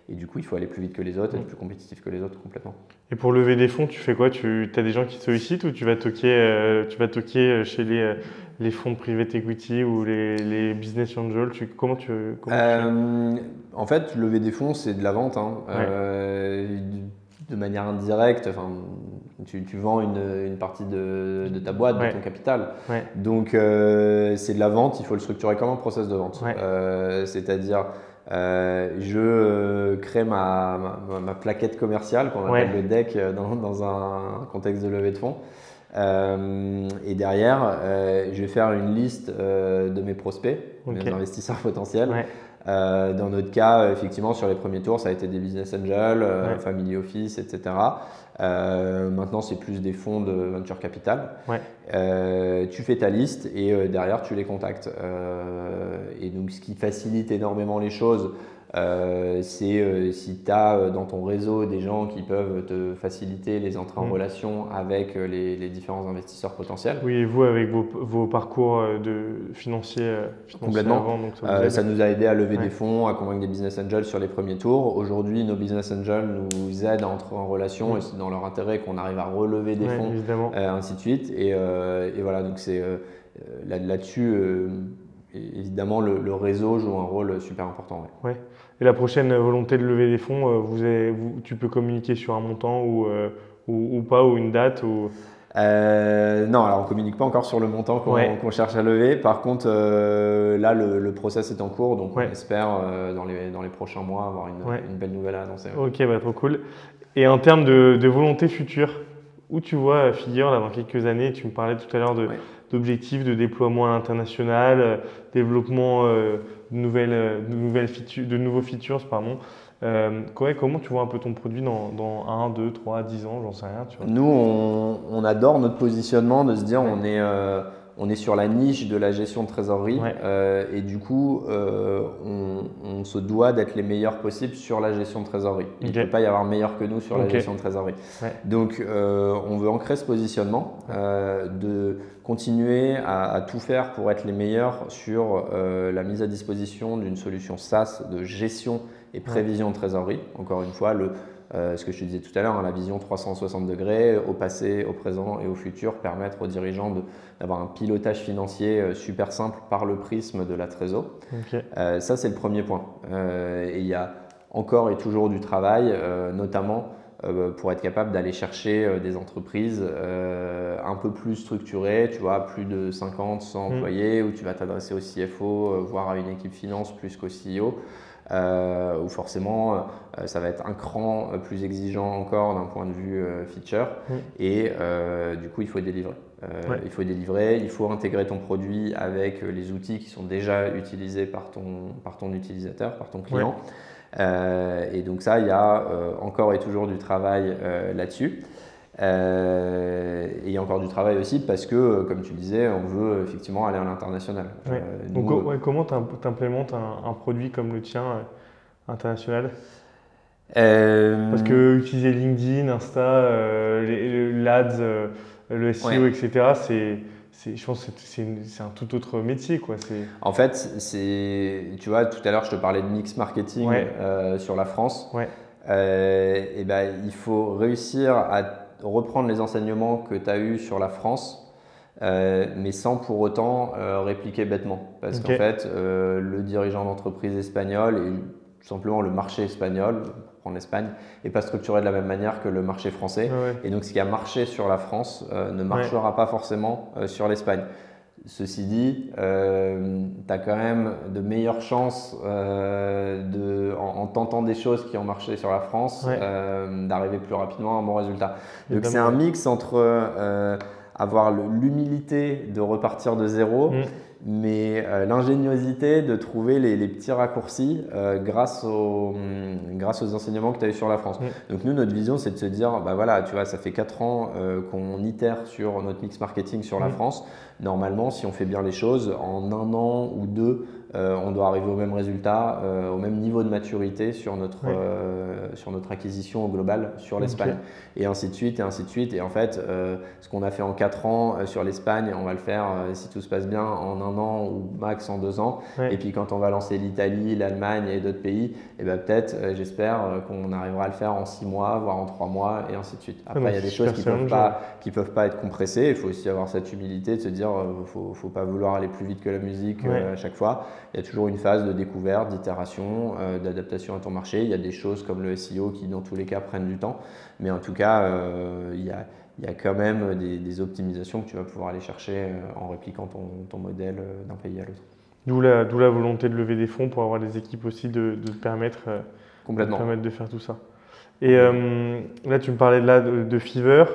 et du coup, il faut aller plus vite que les autres, être plus compétitif que les autres, complètement. Et pour lever des fonds, tu fais quoi? Tu as des gens qui te sollicitent, ou tu vas toquer chez les fonds de private equity ou les business angels? Comment tu fais? En fait, lever des fonds, c'est de la vente. De manière indirecte, tu vends une partie de ta boîte, de ton capital. Donc, c'est de la vente, il faut le structurer comme un process de vente. C'est-à-dire, je crée ma plaquette commerciale qu'on appelle le deck dans un contexte de levée de fonds. Et derrière, je vais faire une liste de mes prospects, mes investisseurs potentiels. Dans notre cas, effectivement, sur les premiers tours, ça a été des business angels, family office, etc. Maintenant, c'est plus des fonds de venture capital. Tu fais ta liste et derrière, tu les contactes. Et donc, ce qui facilite énormément les choses, c'est si tu as dans ton réseau des gens qui peuvent te faciliter les entrées en relation avec les différents investisseurs potentiels. Oui, et vous, avec vos parcours financiers complètement. Avant, donc ça nous a aidé à lever des fonds, à convaincre des business angels sur les premiers tours. Aujourd'hui, nos business angels nous aident à entrer en relation et c'est dans leur intérêt qu'on arrive à relever des fonds, ainsi de suite. Et voilà, donc c'est là-dessus, évidemment, le réseau joue un rôle super important. Et la prochaine volonté de lever des fonds, tu peux communiquer sur un montant ou pas, ou une date ou... Non, alors on ne communique pas encore sur le montant qu'on cherche à lever. Par contre, là, le process est en cours, donc on espère dans les prochains mois avoir une belle nouvelle à annoncer. Ok, trop cool. Et en termes de volonté future, où tu vois Figure là, dans quelques années? Tu me parlais tout à l'heure d'objectifs de déploiement à l'international, développement de nouveaux features, pardon. Comment tu vois un peu ton produit dans 1, 2, 3, 10 ans, j'en sais rien, tu vois. Nous, on adore notre positionnement de se dire on est sur la niche de la gestion de trésorerie et du coup, on se doit d'être les meilleurs possibles sur la gestion de trésorerie. Il ne peut pas y avoir meilleur que nous sur la gestion de trésorerie. Donc, on veut ancrer ce positionnement, de continuer à tout faire pour être les meilleurs sur la mise à disposition d'une solution SaaS de gestion et prévision de trésorerie. Encore une fois, ce que je te disais tout à l'heure, la vision 360 degrés au passé, au présent et au futur, permettre aux dirigeants d'avoir un pilotage financier super simple par le prisme de la trésor. Ça, c'est le premier point. Et il y a encore et toujours du travail, notamment pour être capable d'aller chercher des entreprises un peu plus structurées, tu vois, plus de 50, 100 employés, où tu vas t'adresser au CFO, voire à une équipe finance plus qu'au CEO. Où forcément ça va être un cran plus exigeant encore d'un point de vue feature et du coup il faut délivrer. Il faut intégrer ton produit avec les outils qui sont déjà utilisés par ton utilisateur, par ton client. Et donc ça, il y a encore et toujours du travail là-dessus. Et il y a encore du travail aussi parce que, comme tu le disais, on veut effectivement aller à l'international. Donc, comment tu implémentes un produit comme le tien international? Parce que utiliser LinkedIn, Insta, l'Ads, le SEO, etc., je pense que c'est un tout autre métier, quoi. En fait, tu vois, tout à l'heure, je te parlais de mix marketing sur la France. Et ben, il faut réussir à reprendre les enseignements que tu as eus sur la France, mais sans pour autant répliquer bêtement. Parce qu'en fait, le dirigeant d'entreprise espagnol et tout simplement le marché espagnol, pour prendre l'Espagne, n'est pas structuré de la même manière que le marché français. Et donc, ce qui a marché sur la France ne marchera pas forcément sur l'Espagne. Ceci dit, tu as quand même de meilleures chances en tentant des choses qui ont marché sur la France, d'arriver plus rapidement à un bon résultat. Donc c'est un mix entre avoir l'humilité de repartir de zéro, mais l'ingéniosité de trouver les petits raccourcis grâce aux enseignements que tu as eu sur la France. Donc nous, notre vision, c'est de se dire, bah voilà, tu vois, ça fait 4 ans qu'on itère sur notre mix marketing sur la France. Normalement, si on fait bien les choses, en 1 an ou 2, on doit arriver au même résultat, au même niveau de maturité sur notre acquisition au global sur l'Espagne. Et ainsi de suite, et ainsi de suite. Et en fait, ce qu'on a fait en 4 ans sur l'Espagne, on va le faire, si tout se passe bien, en 1 an ou max en 2 ans. Et puis quand on va lancer l'Italie, l'Allemagne et d'autres pays, et ben peut-être, j'espère qu'on arrivera à le faire en 6 mois, voire en 3 mois, et ainsi de suite. Après, il y a des choses qui peuvent pas être compressées. Il faut aussi avoir cette humilité de se dire, faut pas vouloir aller plus vite que la musique à chaque fois. Il y a toujours une phase de découverte, d'itération, d'adaptation à ton marché. Il y a des choses comme le SEO qui, dans tous les cas, prennent du temps. Mais en tout cas, il y a quand même des optimisations que tu vas pouvoir aller chercher en répliquant ton modèle d'un pays à l'autre. D'où la volonté de lever des fonds pour avoir des équipes aussi de te permettre de faire tout ça. Et là, tu me parlais de Fiverr.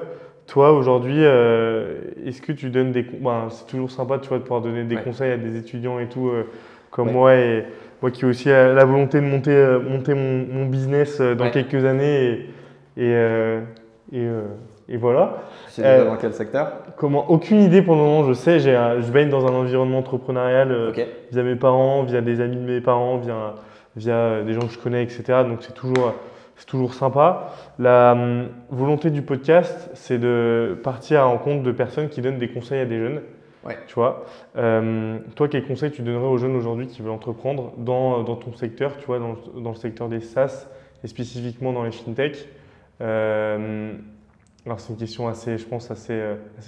Toi, aujourd'hui, est-ce que tu donnes c'est toujours sympa, tu vois, de pouvoir donner des conseils à des étudiants et tout, comme moi, et moi qui ai aussi la volonté de monter mon business dans quelques années. Et voilà. C'est déjà dans quel secteur? Aucune idée pour le moment, je sais. Je baigne dans un environnement entrepreneurial via mes parents, via des amis de mes parents, via des gens que je connais, etc. Donc c'est toujours sympa. La volonté du podcast, c'est de partir à la rencontre de personnes qui donnent des conseils à des jeunes. Tu vois, toi, quels conseils tu donnerais aux jeunes aujourd'hui qui veulent entreprendre dans ton secteur, tu vois, dans le secteur des SaaS et spécifiquement dans les fintech? Alors c'est une question assez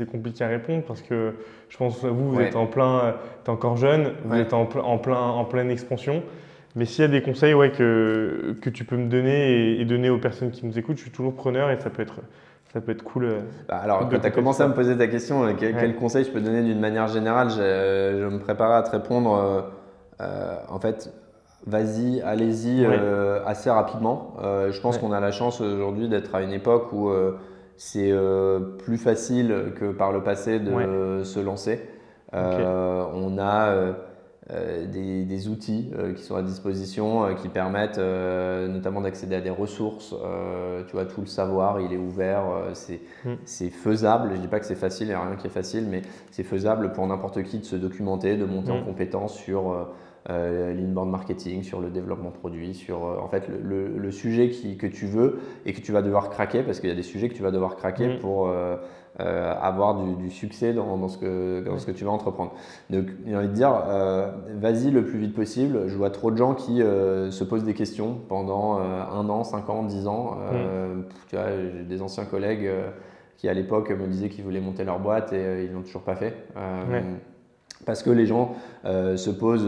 compliquée à répondre parce que je pense que vous êtes t'es encore jeune, vous êtes en pleine expansion. Mais s'il y a des conseils que tu peux me donner et donner aux personnes qui nous écoutent, je suis toujours preneur et ça peut être cool. Alors, quand tu as commencé à me poser ta question, quel conseil je peux donner d'une manière générale, je me préparais à te répondre. En fait, vas-y, allez-y assez rapidement. Je pense qu'on a la chance aujourd'hui d'être à une époque où c'est plus facile que par le passé de se lancer. On a des outils qui sont à disposition, qui permettent notamment d'accéder à des ressources. Tu vois, tout le savoir, il est ouvert, c'est faisable. Je ne dis pas que c'est facile, il n'y a rien qui est facile, mais c'est faisable pour n'importe qui de se documenter, de monter en compétence sur l'inbound marketing, sur le développement produit, sur en fait le sujet que tu veux et que tu vas devoir craquer, parce qu'il y a des sujets que tu vas devoir craquer pour avoir du succès dans ce que tu vas entreprendre. Donc j'ai envie de dire, vas-y le plus vite possible. Je vois trop de gens qui se posent des questions pendant 1 an, 5 ans, 10 ans. Tu vois, j'ai des anciens collègues qui à l'époque me disaient qu'ils voulaient monter leur boîte et ils l'ont toujours pas fait. Parce que les gens se posent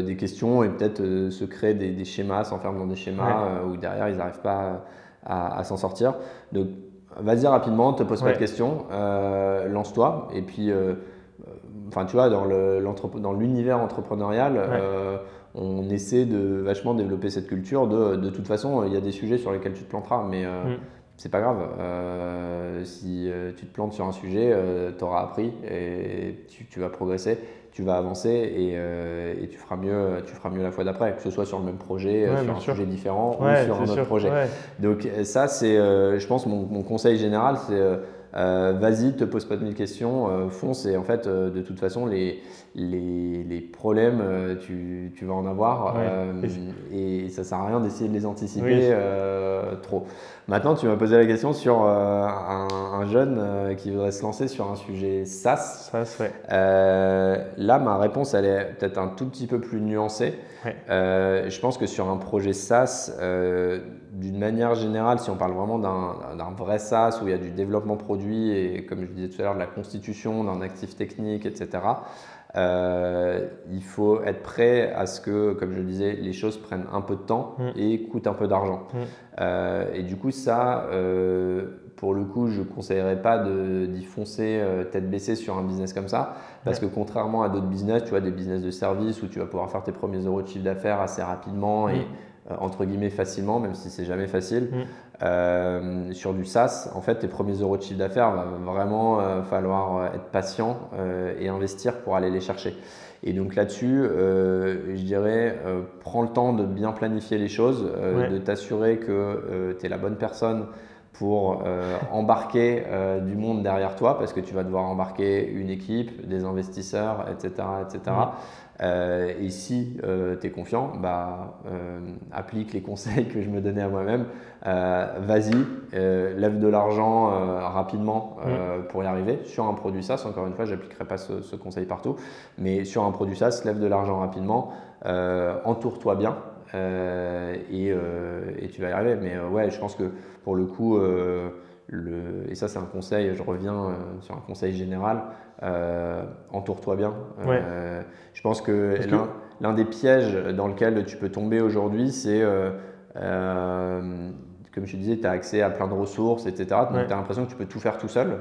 des questions et peut-être se créent des schémas, s'enferment dans des schémas où derrière ils n'arrivent pas à s'en sortir. Donc vas-y rapidement, te pose pas de questions, lance-toi. Et puis, enfin tu vois, dans l'univers entrepreneurial, on essaie de vachement développer cette culture de toute façon, il y a des sujets sur lesquels tu te planteras, mais c'est pas grave. Si tu te plantes sur un sujet, tu auras appris et tu vas progresser, tu vas avancer et tu feras mieux la fois d'après, que ce soit sur le même projet, sur un sujet différent ou sur un autre projet. Donc ça, c'est, je pense, mon conseil général, c'est vas-y, te pose pas de mille questions, fonce et en fait, de toute façon, les problèmes, tu vas en avoir et ça sert à rien d'essayer de les anticiper trop. Maintenant, tu m'as posé la question sur un jeune qui voudrait se lancer sur un sujet SaaS. Là, ma réponse, elle est peut-être un tout petit peu plus nuancée. Je pense que sur un projet SaaS, d'une manière générale, si on parle vraiment d'un vrai SaaS où il y a du développement produit et comme je disais tout à l'heure, de la constitution d'un actif technique, etc., il faut être prêt à ce que, comme je le disais, les choses prennent un peu de temps et coûtent un peu d'argent. Et du coup, ça, pour le coup, je ne conseillerais pas d'y foncer tête baissée sur un business comme ça parce que contrairement à d'autres business, tu vois, des business de service où tu vas pouvoir faire tes premiers euros de chiffre d'affaires assez rapidement et entre guillemets facilement, même si c'est jamais facile. Sur du SaaS, en fait, tes premiers euros de chiffre d'affaires, va vraiment falloir être patient et investir pour aller les chercher. Et donc là-dessus, je dirais, prends le temps de bien planifier les choses, de t'assurer que tu es la bonne personne pour embarquer du monde derrière toi parce que tu vas devoir embarquer une équipe, des investisseurs, etc. etc. Et si tu es confiant, applique les conseils que je me donnais à moi-même. Vas-y, lève de l'argent rapidement pour y arriver. Sur un produit SaaS, encore une fois, je n'appliquerai pas ce conseil partout, mais sur un produit SaaS, lève de l'argent rapidement, entoure-toi bien et tu vas y arriver. Mais ouais, je pense que pour le coup, et ça c'est un conseil, je reviens sur un conseil général, entoure-toi bien. Je pense que l'un des pièges dans lequel tu peux tomber aujourd'hui, c'est comme je te disais, tu as accès à plein de ressources, etc. Donc tu as l'impression que tu peux tout faire tout seul.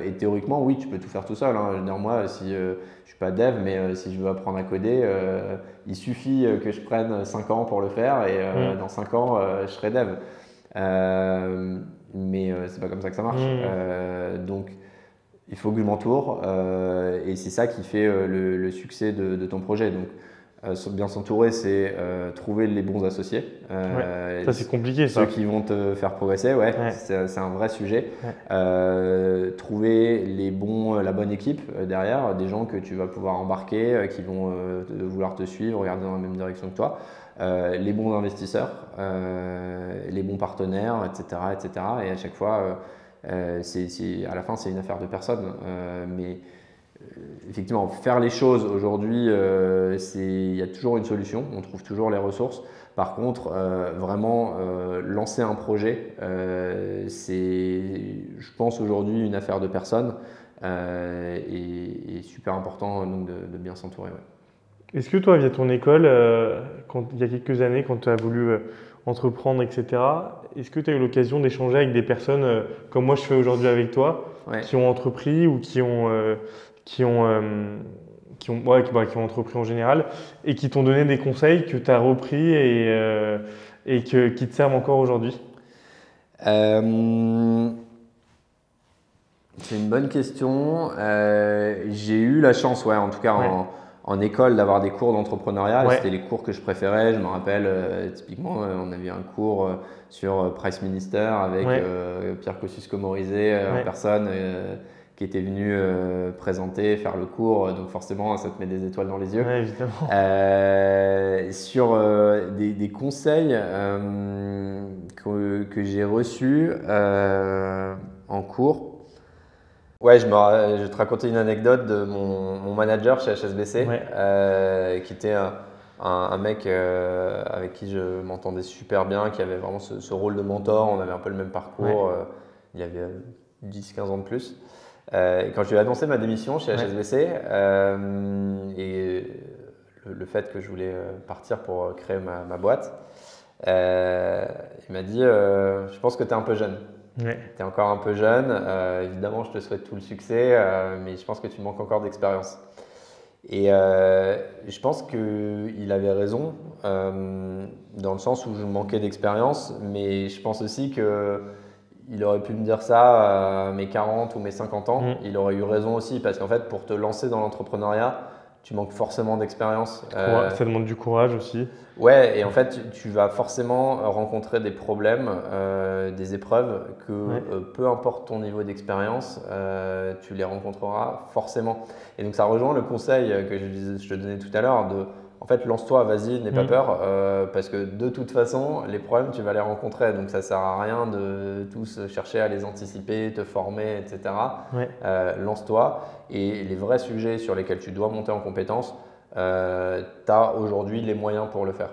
Et théoriquement, oui, tu peux tout faire tout seul. Je veux dire, moi, si je ne suis pas dev, mais si je veux apprendre à coder, il suffit que je prenne 5 ans pour le faire et dans 5 ans, je serai dev. Mais c'est pas comme ça que ça marche. Donc, il faut que je m'entoure et c'est ça qui fait le succès de ton projet. Donc, bien s'entourer, c'est trouver les bons associés. Ça, c'est compliqué, ça. Ceux qui vont te faire progresser, c'est un vrai sujet. Trouver la bonne équipe derrière, des gens que tu vas pouvoir embarquer, qui vont vouloir te suivre, regarder dans la même direction que toi. Les bons investisseurs, les bons partenaires, etc., etc. Et à chaque fois, à la fin, c'est une affaire de personne. Mais effectivement, faire les choses aujourd'hui, il y a toujours une solution, on trouve toujours les ressources. Par contre, vraiment lancer un projet, c'est, je pense aujourd'hui, une affaire de personne et super important donc, de bien s'entourer. Est-ce que toi, via ton école, il y a quelques années, quand tu as voulu entreprendre, etc., est-ce que tu as eu l'occasion d'échanger avec des personnes comme moi je fais aujourd'hui avec toi, qui ont entrepris ou qui ont entrepris en général et qui t'ont donné des conseils que tu as repris et qui te servent encore aujourd'hui? C'est une bonne question. J'ai eu la chance, en tout cas en école d'avoir des cours d'entrepreneuriat. Ouais. C'était les cours que je préférais. Je me rappelle, typiquement, on avait un cours sur Price Minister avec Pierre Kosciusko-Morizet en personne qui était venu présenter, faire le cours. Donc forcément, ça te met des étoiles dans les yeux. Ouais, évidemment. Sur des conseils que j'ai reçus en cours. Ouais, je vais te raconter une anecdote de mon manager chez HSBC, qui était un mec avec qui je m'entendais super bien, qui avait vraiment ce rôle de mentor. On avait un peu le même parcours. Il avait 10-15 ans de plus. Et quand je lui ai annoncé ma démission chez HSBC et le fait que je voulais partir pour créer ma boîte, il m'a dit je pense que tu es un peu jeune. Tu es encore un peu jeune. Évidemment, je te souhaite tout le succès, mais je pense que tu manques encore d'expérience. Et je pense qu'il avait raison dans le sens où je manquais d'expérience, mais je pense aussi qu'il aurait pu me dire ça à mes 40 ou mes 50 ans. Il aurait eu raison aussi parce qu'en fait, pour te lancer dans l'entrepreneuriat, tu manques forcément d'expérience. Ça demande du courage aussi. Ouais, et en fait, tu vas forcément rencontrer des problèmes, des épreuves que peu importe ton niveau d'expérience, tu les rencontreras forcément. Et donc, ça rejoint le conseil que je te donnais tout à l'heure de en fait, lance-toi, vas-y, n'aie pas peur, parce que de toute façon, les problèmes, tu vas les rencontrer. Donc, ça ne sert à rien de tous chercher à les anticiper, te former, etc. Lance-toi. Et les vrais sujets sur lesquels tu dois monter en compétence, tu as aujourd'hui les moyens pour le faire.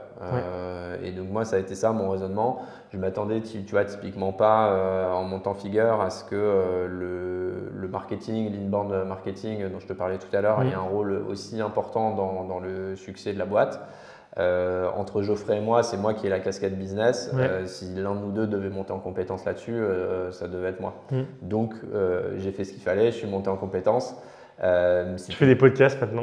Et donc, moi, ça a été ça mon raisonnement. Je m'attendais, tu vois, typiquement pas en montant Figure à ce que le marketing, l'inbound marketing dont je te parlais tout à l'heure, ait un rôle aussi important dans le succès de la boîte. Entre Geoffrey et moi, c'est moi qui ai la casquette business. Si l'un de nous deux devait monter en compétence là-dessus, ça devait être moi. Donc, j'ai fait ce qu'il fallait, je suis monté en compétence. Tu fais des podcasts maintenant.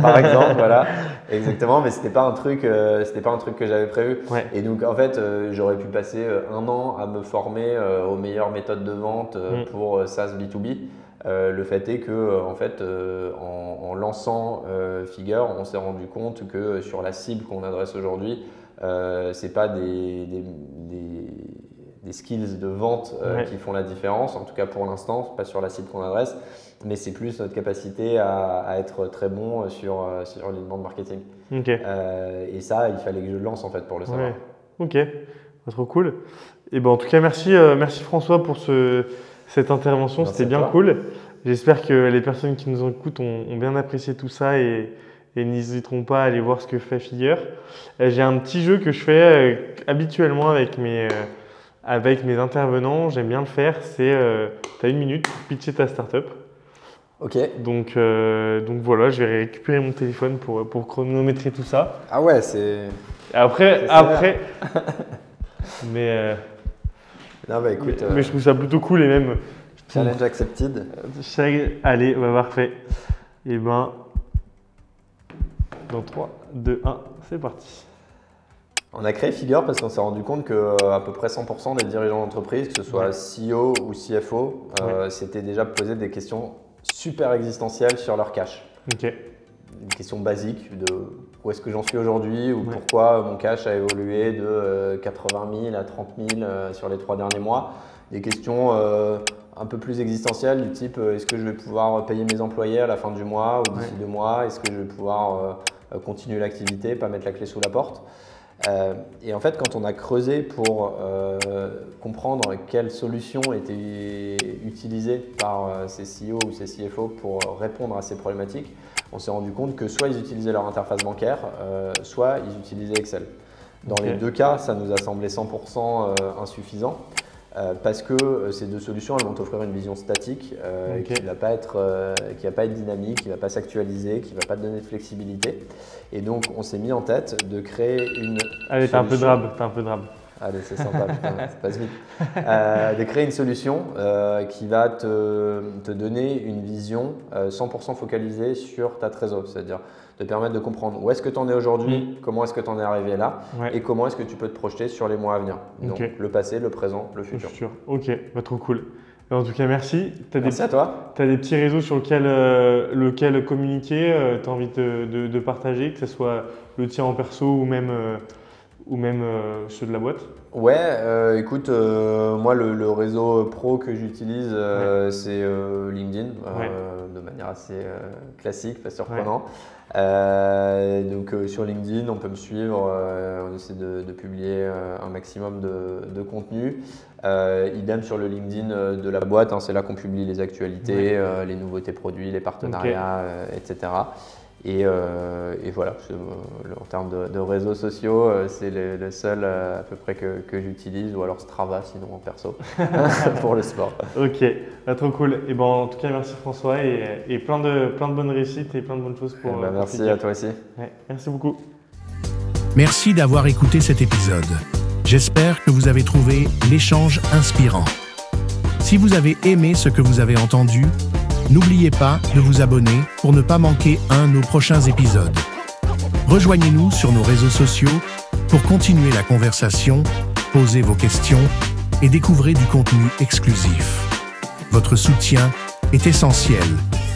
Par exemple, voilà, exactement, mais c'était pas un truc que j'avais prévu. Et donc en fait, j'aurais pu passer un an à me former aux meilleures méthodes de vente pour SaaS B2B. Le fait est que en fait, en lançant Figure, on s'est rendu compte que sur la cible qu'on adresse aujourd'hui, c'est pas des skills de vente qui font la différence, en tout cas pour l'instant, pas sur la cible qu'on adresse, mais c'est plus notre capacité à être très bon sur l'inbound marketing. Et ça, il fallait que je le lance en fait pour le savoir. Ok, trop cool. Et ben, en tout cas, merci François pour cette intervention, c'était bien cool. J'espère que les personnes qui nous écoutent ont bien apprécié tout ça et n'hésiteront pas à aller voir ce que fait Figure. J'ai un petit jeu que je fais habituellement avec mes intervenants, j'aime bien le faire, c'est tu as 1 minute pour pitcher ta startup. Ok. Donc voilà, je vais récupérer mon téléphone pour chronométrer tout ça. Ah ouais, c'est… Après mais écoute… mais je trouve ça plutôt cool et même… Challenge accepted. Allez, parfait. Et ben, dans 3, 2, 1, c'est parti. On a créé Figure parce qu'on s'est rendu compte qu'à peu près 100% des dirigeants d'entreprise, que ce soit CEO ou CFO, s'étaient déjà posé des questions super existentielles sur leur cash. Une question basique de où est-ce que j'en suis aujourd'hui ou pourquoi mon cash a évolué de 80 000 à 30 000 sur les 3 derniers mois. Des questions un peu plus existentielles du type est-ce que je vais pouvoir payer mes employés à la fin du mois ou d'ici 2 mois? Est-ce que je vais pouvoir continuer l'activité, pas mettre la clé sous la porte? Et en fait, quand on a creusé pour comprendre quelles solutions étaient utilisées par ces CEO ou ces CFO pour répondre à ces problématiques, on s'est rendu compte que soit ils utilisaient leur interface bancaire, soit ils utilisaient Excel. Dans les deux cas, ça nous a semblé 100% insuffisant. Parce que ces deux solutions, elles vont t'offrir une vision statique qui ne va pas être dynamique, qui ne va pas s'actualiser, qui ne va pas te donner de flexibilité. Et donc, on s'est mis en tête de créer une Allez, t'es un peu drabe. Allez, c'est sympa, putain, ça passe vite. De créer une solution qui va te donner une vision 100% focalisée sur ta trésor, c'est-à-dire te permettre de comprendre où est-ce que tu en es aujourd'hui, comment est-ce que tu en es arrivé là et comment est-ce que tu peux te projeter sur les mois à venir. Donc le passé, le présent, le futur. Ok, trop cool. En tout cas, merci. Merci à toi. Tu as des petits réseaux sur lesquels communiquer, tu as envie de partager, que ce soit le tien en perso ou même ceux de la boîte? Ouais, écoute, moi le réseau pro que j'utilise, c'est LinkedIn, de manière assez classique, pas surprenant. Donc sur LinkedIn, on peut me suivre, on essaie de publier un maximum de contenu. Idem sur le LinkedIn de la boîte, c'est là qu'on publie les actualités, les nouveautés produits, les partenariats, etc. Et voilà, en termes de réseaux sociaux, c'est le seul à peu près que j'utilise, ou alors Strava sinon en perso, pour le sport. Ok, trop cool. Et en tout cas, merci François et plein de bonnes réussites et plein de bonnes choses pour. Merci à toi aussi. Ouais, merci beaucoup. Merci d'avoir écouté cet épisode. J'espère que vous avez trouvé l'échange inspirant. Si vous avez aimé ce que vous avez entendu, n'oubliez pas de vous abonner pour ne pas manquer un de nos prochains épisodes. Rejoignez-nous sur nos réseaux sociaux pour continuer la conversation, poser vos questions et découvrir du contenu exclusif. Votre soutien est essentiel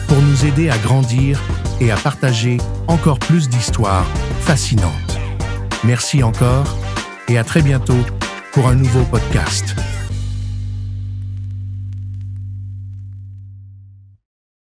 pour nous aider à grandir et à partager encore plus d'histoires fascinantes. Merci encore et à très bientôt pour un nouveau podcast.